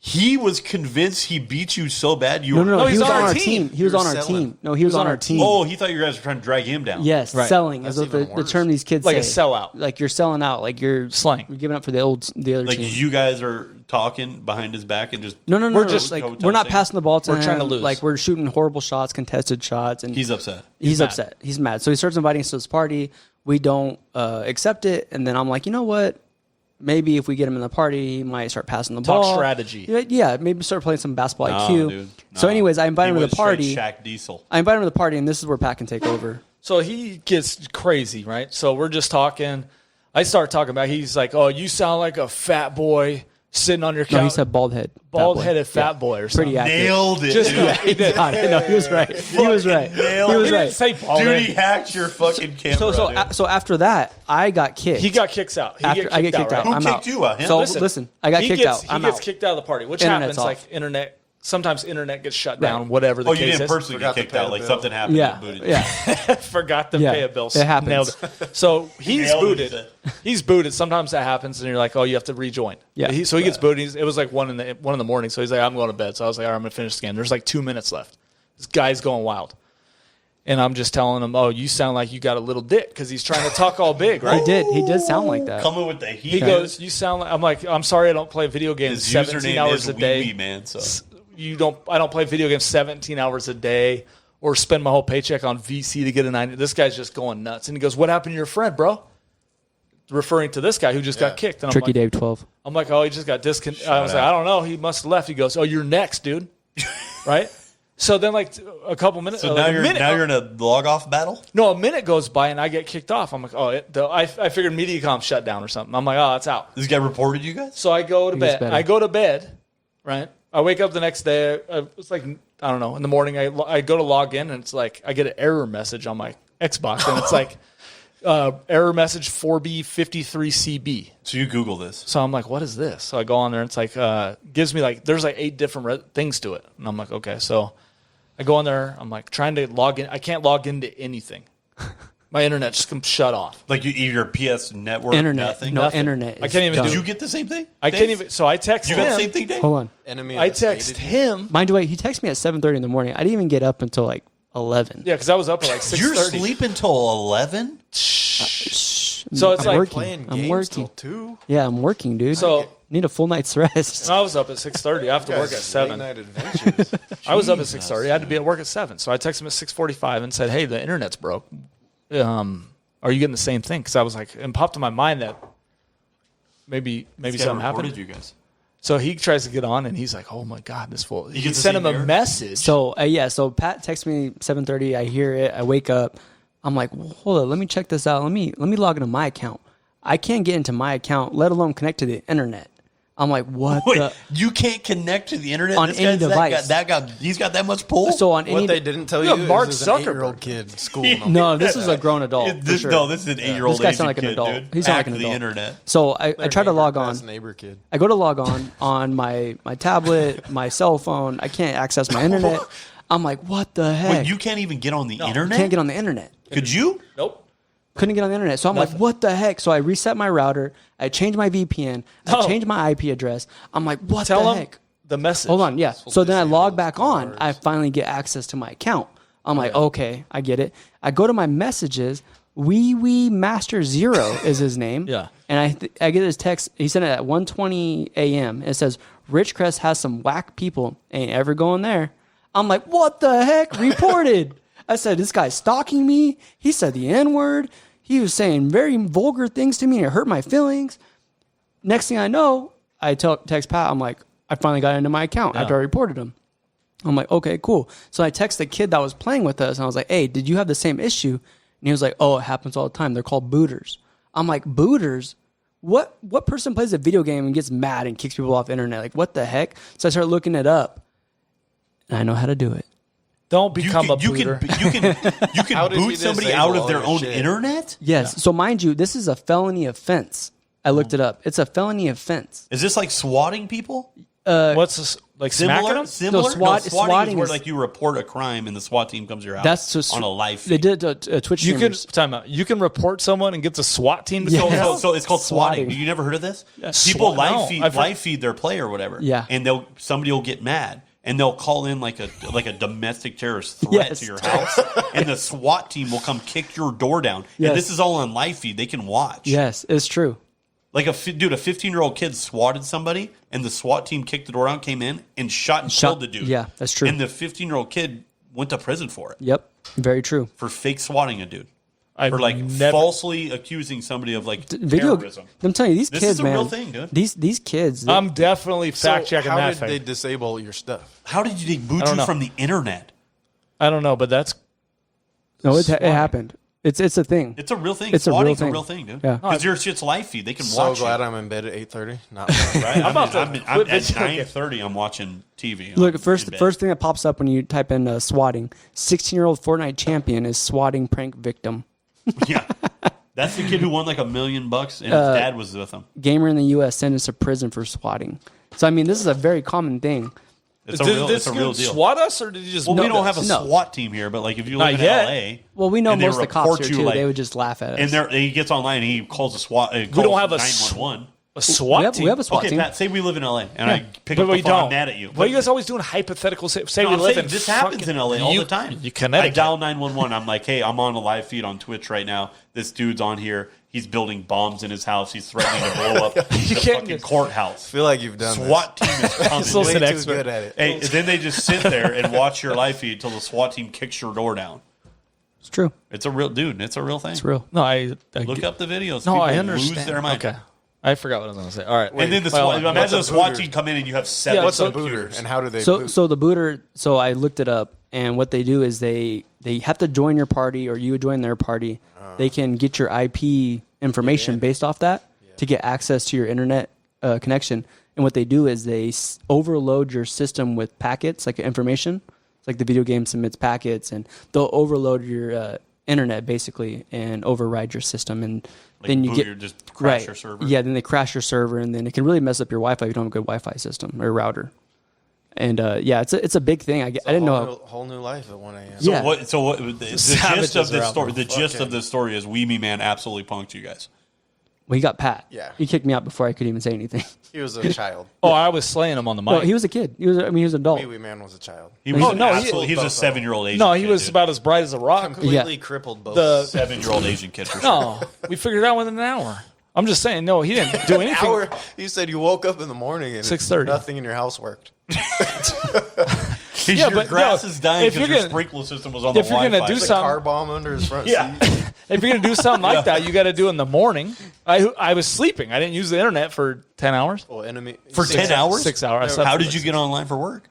He was convinced he beat you so bad. You No, were, no, no. No, He he's was on on our our team. team. He was You on were our selling. team. No, he was on our team. Oh, he thought you guys were trying to drag him down. Yes, Right. selling That's is what the even worse. term these kids Like a say. sellout. Like you're selling out. Like you're Slang. You're giving up for the other Like team. you guys are talking behind his back and just No, no, no. We're no. just like hotel we're not thing. passing the ball to We're him. trying to lose. Like we're shooting horrible shots, contested shots, and he's upset. he's mad. upset. He's mad. So he starts inviting us to his party. We don't accept it, and then I'm like, you know what? Maybe if we get him in the party, he might start passing the Talk ball. strategy. Yeah, maybe start playing some basketball No, IQ. dude. So, No. anyways, I invite He him to went the party. straight Shaq Diesel. I invite him to the party, and this is where Pat can take over. So he gets crazy, right? So we're just talking. I start talking about. He's like, "Oh, you sound like a fat boy. sitting on your couch. No, he said bald head. bald-headed fat boy or something. Pretty accurate. Nailed it. Just dude. he did. No, he was right. He was right. Nailed He was it. He right. didn't say bald Dude, head. he hacked your fucking camera. So after that, I got kicked. He got kicked out. I get kicked out. Who I'm kicked out. you out? Him? So Listen, listen, I got he kicked gets, out. I'm he gets out. kicked out of the party, which Internet's happens. off. Like internet, sometimes internet gets shut down. Whatever the Oh, you case didn't is. personally get Forgot to kicked pay out. the Like bill. something happened. Yeah, and booted you. yeah. Forgot to Yeah, pay a bill. it happens. Nailed it. So he's Nailed booted. it. He's booted. Sometimes that happens, and you're like, oh, you have to rejoin. Yeah. So he gets booted. It was like 1 in the morning. So he's like, I'm going to bed. So I was like, all right, I'm gonna finish the game. There's like 2 minutes left. This guy's going wild, and I'm just telling him, oh, you sound like you got a little dick because he's trying to talk all big, right? He did sound like that. Coming with the heat. He goes, you sound like. I'm like, I'm sorry, I don't play video games His 17 username hours is a day. Wee Wee, man. So I don't play video games 17 hours a day or spend my whole paycheck on VC to get a 90. This guy's just going nuts. And he goes, what happened to your friend, bro? Referring to this guy who just got kicked. And Tricky I'm like, Dave 12. I'm like, oh, he just got disconnected. I was like, I don't know. He must have left. He goes, oh, you're next, dude. Right? So then like a couple minutes. So like now a minute, you're in a log off battle. no, a minute goes by and I get kicked off. I'm like, oh, I figured MediaCom shut down or something. I'm like, oh, it's out. This guy reported you guys. So I go to gets bed. better. I go to bed, right? I wake up the next day. It's like, I don't know, in the morning. I go to log in, and it's like I get an error message on my Xbox, and it's like error message 4B53CB. So you Google this. So I'm like, what is this? So I go on there, and it's like gives me like there's like 8 different things to it, and I'm like, okay. So I go on there. I'm like trying to log in. I can't log into anything. My internet just shut off. Like your PS network. Internet. Nothing. No, Nothing. internet. I can't even done. Did you get the same thing? I Dave? can't even. So I text You him. got the same thing, Dave? Hold on. Enemy. I of the state text edition. him. Mind you, he texted me at 7:30 in the morning. I didn't even get up until like 11. Yeah, because I was up at like 6:30. You're sleeping till 11. So it's I'm like working. Playing I'm games working. till 2. Yeah, I'm working, dude. So- need a full night's rest. I was up at 6:30. I have to work at Guys, 7. Late night adventures. I was up at 6:30. I had to be at work at 7. So I texted him at 6:45 and said, "Hey, the internet's broke. Are you getting the same thing?" Because I was like, it popped in my mind that maybe This guy something happened. reported you guys. So he tries to get on, and he's like, "Oh my god, this fool!" He gets the sent same him a error? message. So so Pat texts me 7:30. I hear it. I wake up. I'm like, hold on, let me check this out. Let me log into my account. I can't get into my account, let alone connect to the internet. I'm like, what Wait, the? you can't connect to the internet On This any guy's device. That guy, he's got that much pull. So on What any they didn't tell Yeah, you Mark is this is an Zuckerberg. 8-year-old kid schooling. no, this is a grown adult. for this, sure. No, this is an 8-year-old. This guy sound like Asian an kid, adult. Dude. He sound like Hacked an the adult. internet. So I try to log on. Neighbor kid. I go to log on my tablet, my cell phone. I can't access my internet. I'm like, what the heck? Wait, you can't even get on the internet. can't get on the internet. Could you? Nope. Couldn't get on the internet. So I'm like, what the heck? So I reset my router. I changed my VPN. I No. changed my IP address. I'm like, what Tell the him heck? the message. Hold on, yeah. So then I disable log back on. cars. I finally get access to my account. I'm like, okay, I get it. I go to my messages. Wee Master Zero is his name. Yeah. And I get his text. He sent it at 1:20 a.m. It says, Ridgecrest has some whack people. Ain't ever going there. I'm like, what the heck? Reported. I said, this guy's stalking me. He said the N-word. He was saying very vulgar things to me, and it hurt my feelings. Next thing I know, I text Pat. I'm like, I finally got into my account after I reported him. I'm like, okay, cool. So I text the kid that was playing with us, and I was like, hey, did you have the same issue? And he was like, oh, it happens all the time. They're called booters. I'm like, booters? What person plays a video game and gets mad and kicks people off the internet? Like, what the heck? So I started looking it up, and I know how to do it. Don't become a you booter. you How can did boot you somebody disable out of all their your own shit? internet. Yes. So mind you, this is a felony offense. I looked it up. It's a felony offense. Is this like swatting people? What's this? Like smacking them? Similar. No, swatting swatting is where is- like you report a crime and the SWAT team comes to your house. That's just on a live They feed. did it to Twitch You can streamers. time out. You can report someone and get the SWAT team to Yeah. come So, help. so it's called swatting. Swatting. You never heard of this? People Swat- live no, feed I've heard- live feed their play or whatever. Yeah. And somebody will get mad and they'll call in like a domestic terrorist threat Yes. to your house, and the SWAT team will come kick your door down. Yes. And this is all on live feed. They can watch. Yes, it's true. Like a 15-year-old kid swatted somebody, and the SWAT team kicked the door down, came in, and shot and killed the dude. Yeah, that's true. And the 15-year-old kid went to prison for it, Yep, very true. for fake swatting a dude, I've for like never- falsely accusing somebody of like Video. terrorism. I'm telling you, these This kids, is a man. real thing, dude. These kids. I'm definitely fact checking how that did thing. they disable your stuff? How did they boot I don't you know. from the internet? I don't know, but that's no, it happened. It's a thing. It's a real thing. It's a real Swatting's thing. a real thing, dude. Yeah. Because your shit's live feed. They can So watch glad it. I'm in bed at 8:30. Not Right? I'm about to at quit at video games. 9:30. I'm watching TV. Look, I'm first in bed. first thing that pops up when you type in swatting, 16-year-old Fortnite champion is swatting prank victim. Yeah. That's the kid who won like $1 million, and his dad was with him. Gamer in the U.S. sentenced to prison for swatting. So I mean, this is a very common thing. It's a Did real, this it's a real dude deal. swat us, or did he just? Well, know we don't have us? a No. SWAT team here, but like if you Not live in yet. LA, Well, we know and they most of the cops report here you, too. like- They would just laugh at us. and he gets online and he calls a SWAT. We don't have a 911. A SWAT we have, team. we have a SWAT Okay, team. Pat, say we live in LA and I pick But up the we phone. don't. I'm mad at you. Why are you guys always doing hypothetical? Say No, we I'm live saying in this happens fucking- in LA all you- the time. You Connecticut. I dial 911. I'm like, hey, I'm on a live feed on Twitch right now. This dude's on here. He's building bombs in his house. He's threatening to blow up the can't fucking get- courthouse. I feel like you've done SWAT team is coming. So this. an Way too expert. good at it. Hey, then they just sit there and watch your live feed until the SWAT team kicks your door down. It's true. It's a real dude. It's a real thing. It's real. No, I Look up the videos. No, People I lose understand. their mind. Okay, I forgot what I was going to say. All right, And then the well, SWAT, imagine the what's a SWAT booter? team come in and you have 7 Yeah, What's a computers. booter and how do they So boot? so the booter. So I looked it up, and what they do is they have to join your party, or you join their party. They can get your IP information based off that to get access to your internet connection. And what they do is they overload your system with packets, like information. It's like the video game submits packets, and they'll overload your internet basically and override your system, and Like then you boot get your- just crash right. your server. Yeah, then they crash your server, and then it can really mess up your Wi-Fi if you don't have a good Wi-Fi system or router. And yeah, it's a big thing. I didn't know. Whole new life at 1 a.m. So Yeah. what? So what? The gist Savages of are this out story. there. The gist of Fucking- this story is Weemy Man absolutely punked you guys. Well, he got Pat. Yeah. He kicked me out before I could even say anything. He was a child. Oh, I was slaying him on the mic. Well, he was a kid. He was an adult. Wee Wee Man was a child. He was Oh, no, he- absolutely. He was a 7-year-old Asian. no, he kid, was dude. about as bright as a rock. Completely crippled both. The 7-year-old Asian kid. For sure. no, we figured it out within an hour. I'm just saying, no, he didn't do anything. hour. You said you woke up in the morning and 6:30. nothing in your house worked. Yeah, your but grass no, is dying if because you're your gonna- sprinkler system was on the if you're gonna Wi-Fi. do There's a something- car bomb under his front Yeah. seat. If you're gonna do something like that, you got to do it in the morning. I was sleeping. I didn't use the internet for 10 hours. Well, enemy For 10 hours? 6 hours. I slept How for did you get online for work?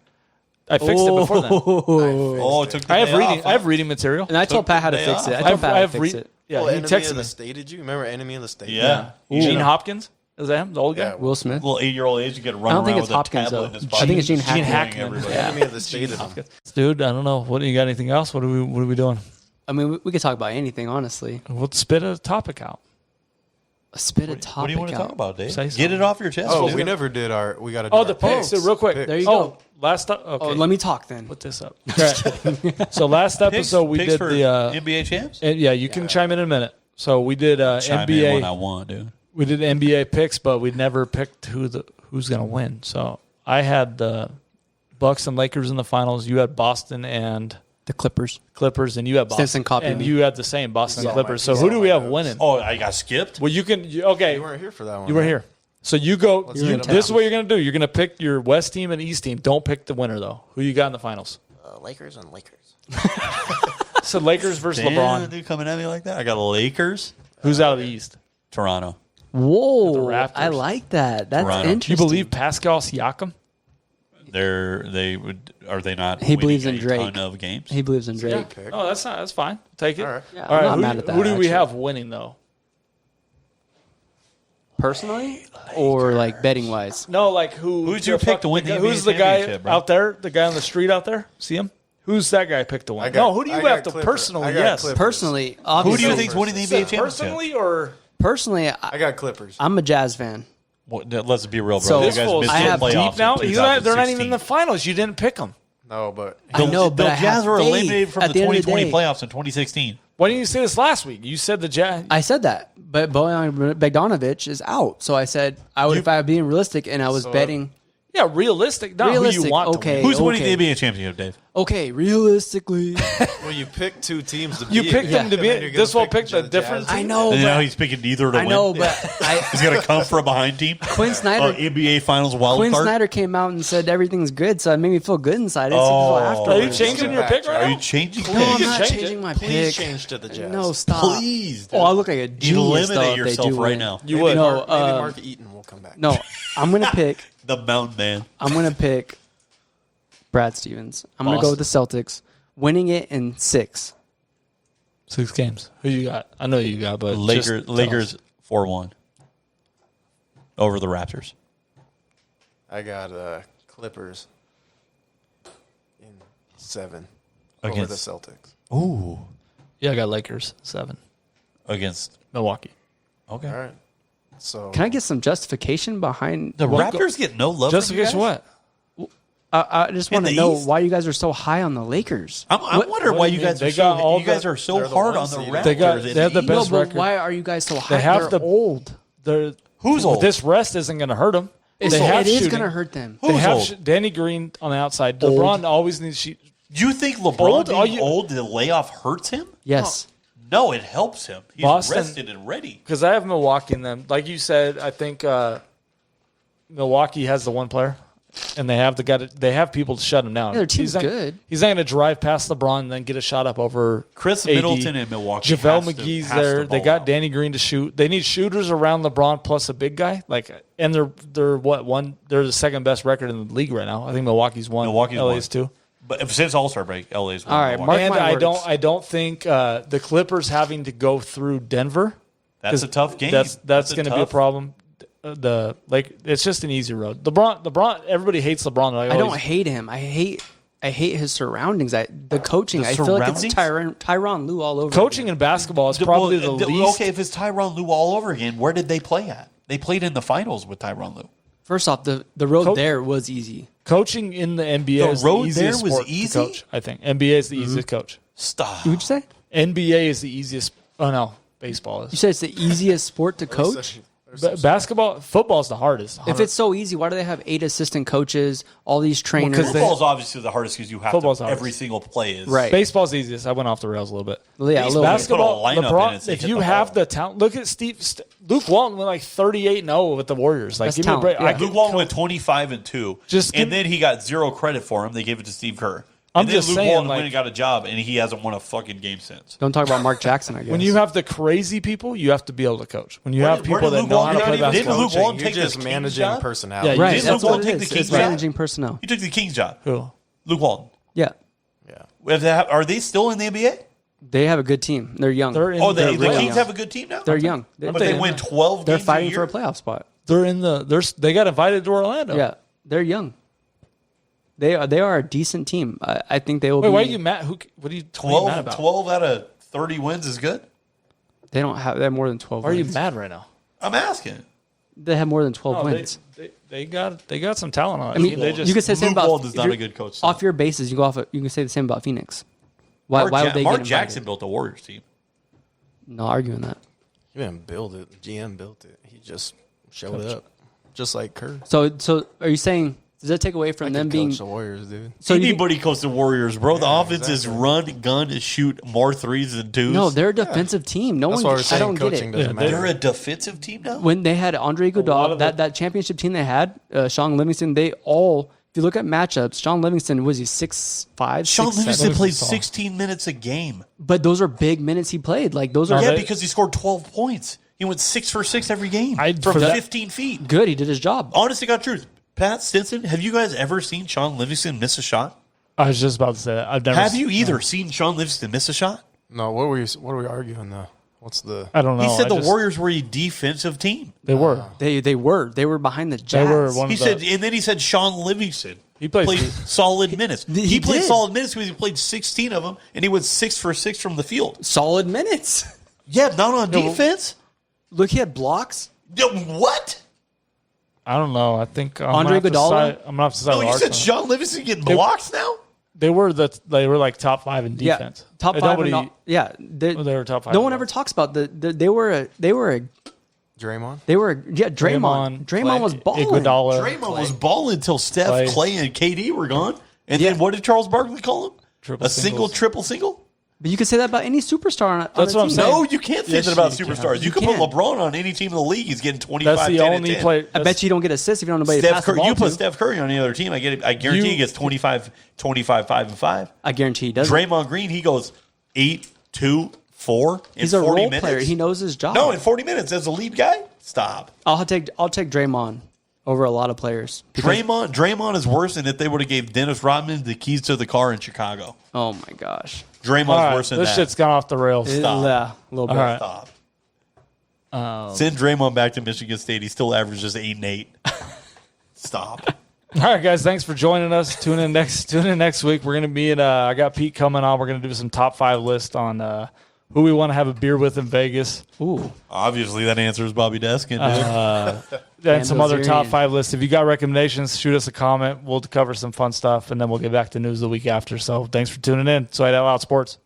I fixed it before then. Oh, it took. The I have day reading. off, I have reading material. And I told Pat how to day fix off. it. I I told have, Pat I how to have fix re- it. Yeah, Well, he Enemy texted of the me. State. Did you remember Enemy of the State? Yeah. Gene Hopkins. Is that him? The old guy. Yeah. Will Smith. Little 8-year-old Asian kid I running don't think around it's with Hopkins, a tablet though. in his I pocket. think it's Gene shooting Hackman. everybody. Enemy of the State. Dude, I don't know. What you got? Anything else? What are we doing? I mean, we could talk about anything, honestly. We'll spit a topic out. Spit a What topic do you want to out. talk about, Dave? Say Get something. it off your chest. Oh, dude. we never did our. We got to. Oh, the picks. Real quick. There you oh, go. last. Okay. Oh, let me talk then. put this up. Okay. So last Picks- episode we picks did for the. NBA champs. And yeah, you can chime in a minute. So we did Chime in when I NBA. want, dude. We did NBA picks, but we never picked who's going to win. So I had the Bucks and Lakers in the finals. You had Boston and The Clippers. Clippers, and you had Boston. Stinson copied and me. you had the same Boston and Yeah. Clippers. So He's who on do my we have notes. winning? Oh, I got skipped. Well, okay. You weren't here for that one. You were right? here. So you go. Let's You, get 'em this is out. what you're going to do. You're going to pick your West team and East team. Don't pick the winner though. Who you got in the finals? Lakers and Lakers. So Lakers versus Damn, LeBron. dude, coming at me like that. I got Lakers, Who's out of the East? Toronto. Whoa, The Raptors. I like that. That's Toronto. Do you interesting. believe Pascal Siakam? Are they not? He winning believes in a Drake. ton of games. He believes in Drake. Pick. Oh, that's fine. Take it. All right. Yeah, All right. I'm not Who, mad at that. who do we actually. have winning though? personally, or like betting wise? No, like who? Who's your pick to win the Who's NBA the guy championship, bro? out there? The guy on the street out there? See him? Who's that guy picked to win? got- No, who do you I got have to Clippers. personally? I got Yes, Clippers. Personally, Who do obviously, you think's winning the NBA championship? personally or personally, I got Clippers. I'm a Jazz fan. Well, let's be real, bro. So- you this guys fool's missed I the have playoffs deep now? in They're not even in 2016. the finals. You didn't pick them. No, but I know, but the I Jazz have were faith eliminated from at the the end of the 2020 day. playoffs in 2016. Why didn't you say this last week? You said the Jazz. I said that, but Bojan Bogdanovic is out. So I said I would if I was being realistic and I was So, betting. Yeah, realistic. Not who you Realistic, want okay. to win. Who's winning okay. the NBA championship, Dave? Okay, realistically, well, you pick two teams to You beat. picked them to And be. then you're gonna This will pick pick the Jazz. difference. I know, And now but he's picking neither to I win. know, but He's going to come from behind team. Quinn Snyder. NBA Finals wild Quinn card. Snyder came out and said everything's good, so it made me feel good inside. I didn't see Oh. until Are you afterwards. changing your pick right Are now? you changing No, I'm picks? not change changing it. my Please pick. change to the Jazz. No, stop. Please. Oh, I look like a genius though Eliminate if they yourself do right win. now. You Maybe would. No, Maybe Mark Eaton will come back. No, I'm gonna pick. The Mountain Man. I'm gonna pick Brad Stevens. I'm gonna go with the Celtics, winning it in 6. 6 games. Who you got? I know you got, but Lakers 4-1 over the Raptors. I got Clippers in 7 Against- over the Celtics. Ooh. Yeah, I got Lakers 7. Against. Milwaukee. Okay. All right. So Can I get some justification behind? The Well, Raptors get no love. from you Justification guys? what? I just want In to the know East? why you guys are so high on the Lakers. I'm wondering what why do you you mean? guys They are got so all you guys the- are so they're the hard one on the seed. Raptors. They got- in they have the East. best No, but record. why are you guys so high? They have They're the old. They're Who's old? This rest isn't going to hurt them. It They have is shooting. going to hurt them. They Who's have old? Danny Green on the outside. Old. LeBron always needs shoot. You think LeBron Old? Are being you- old, the layoff hurts him? Yes. No, it helps him. He's Boston- rested and ready. Because I have Milwaukee in them. Like you said, I think Milwaukee has the one player, and they have they have people to shut him down. Yeah, their team's He's not- good. He's not going to drive past LeBron and then get a shot up over Chris AD. Middleton in Milwaukee. JaVale has to McGee's pass there. the They ball got out. Danny Green to shoot. They need shooters around LeBron plus a big guy. And they're what one? They're the second best record in the league right now. I think Milwaukee's one. Milwaukee's LA's one. two. But since All-Star break, LA's won. All right, Milwaukee. Mark And my I words. don't think the Clippers having to go through Denver. That's a tough game. That's going to be a tough- problem. It's just an easy road. LeBron. Everybody hates LeBron. They're like, I oh, don't he's- hate him. I hate his surroundings. The coaching. The I feel like it's surroundings? Tyronn Lue all over. Coaching again. in basketball is probably the least. Okay, if it's Tyronn Lue all over again, where did they play at? They played in the finals with Tyronn Lue. First off, the road Co- there was easy. Coaching in the NBA The is road the easiest there was sport to easy? coach. I think NBA is the easiest coach. Stop. What'd you say? NBA is the easiest. Oh no, baseball You is. said it's the easiest sport to coach. Basketball, football is the hardest. If it's so easy, why do they have 8 assistant coaches, all these trainers? 'cause they- Football's obviously the hardest because you have Football's to. the hardest. Every single play is Right. baseball's the easiest. I went off the rails a little bit. Well, yeah, a little bit. Basketball, Put a lineup in LeBron. and say If hit you the have ball. the talent, look at Luke Walton went like 38-0 with the Warriors. Like, That's give me a break. talent, yeah. Luke Walton went 25-2, Just give- and then he got zero credit for him. They gave it to Steve Kerr. I'm and then just Luke saying, Walton like- went and got a job, and he hasn't won a fucking game since. Don't talk about Mark Jackson. I guess When you have the crazy people, you have to be able to coach. When you have where people did that Luke know how Walton to play not even- didn't basketball. Luke Walton You're take the just Kings managing job? personality. Yeah, right, Didn't that's Luke what Walton it take is. the It's Kings job? managing personnel. He took the Kings job. Who? Luke Walton. Yeah, Are they still in the NBA? they have a good team. They're young. They're in. Oh, they're the really Kings young. have a good team now? They're young. But they win 12 They're games fighting a for year? a playoff spot. They're in the. They got invited to Orlando. Yeah, they're young. They are a decent team. I think they will. Wait, be, why are you mad? What are you 12, mad about? 12 out of 30 wins is good? They don't have. They have more than 12. Why are you wins. mad right now? I'm asking. They have more than 12 No, wins. they got some talent on it. I mean, they just you could say the same Luke about Walton is if not you're- a good coach. Off your bases, you can say the same about Phoenix. Why Mark, would they Mark get Jackson invited? built the Warriors team. No arguing that. He didn't build it. GM built it. He just showed up, just like Kerr. So are you saying does that take away from I them could being? coach the Warriors, dude. So you think- Anybody coach the Warriors, bro. The Yeah, offense is exactly. run, gun, and shoot more threes than twos. no, they're a defensive team. No That's one. why we're I saying don't get coaching it. doesn't They're matter. a defensive team now? When they had Andre lot Iguodala, of that championship team they had, Sean Livingston, they all. If you look at matchups, Sean Livingston was he 6'5", Sean 6'7"? Livingston played tall. 16 minutes a game. But those are big minutes he played. Like those are Yeah, they- because he scored 12 points. He went 6 for 6 every game I'd- from for that- 15 feet. good. He did his job. Honest to God truth. Pat Stinson, have you guys ever seen Sean Livingston miss a shot? I was just about to say that. I've never. Have you either seen Sean Livingston miss a shot? No, what are we arguing though? What's the? I don't know. He said I the just- Warriors were a defensive team. They were. They were behind the Jazz. They were one He of the. said, and then he said Sean Livingston. He played- solid minutes. He played did. solid minutes because he played 16 of them, and he went 6 for 6 from the field. solid minutes. Yeah, not on defense. Look, he had blocks. Yeah, what? I don't know. I think Andre Iguodala? I'm gonna have to decide. No, with you said Arsenal. Sean Livingston getting blocks now? They were like top 5 in defense. Yeah, top And five. Nobody, and all, yeah, they were top 5 No as one well. ever talks about they were a Draymond? Draymond. Draymond was balling. Iguodala. Draymond was balling until Steph, Clay. Clay, and KD were gone. And then what did Charles Barkley call him? Triple A single, singles. triple, single? But you could say that about any superstar on a That's what I'm team. saying. No, you can't say Yes, that about you can. superstars. You You can put can. LeBron on any team in the league. He's getting 25, That's the 10, and only 10. player. I bet you don't get assists if you don't know nobody to Steph pass the Curry, ball you put to. Steph Curry on any other team, I guarantee You- he gets 25, 5, and 5. I guarantee he doesn't. Draymond Green, he goes 8, 2, 4 in He's a 40 role minutes. player. He knows his job. No, in 40 minutes as a lead guy? Stop. I'll take Draymond over a lot of players. Draymond is worse than if they would have gave Dennis Rodman the keys to the car in Chicago. Oh my gosh. Draymond's All right, worse than this that. shit's gone off the rails. Stop. Yeah, a little bit. All right. Stop. Send Draymond back to Michigan State. He still averages 8 and 8. Stop. All right, guys. Thanks for joining us. Tune in next week. We're gonna be in. I got Pete coming on. We're gonna do some top 5 list on who we want to have a beer with in Vegas, Ooh, Obviously, that answer is Bobby Deskin, dude. and some other top Bilzerian. 5 lists. If you got recommendations, shoot us a comment. We'll cover some fun stuff, and then we'll get back to news the week after. So thanks for tuning in. So Out Loud Sports.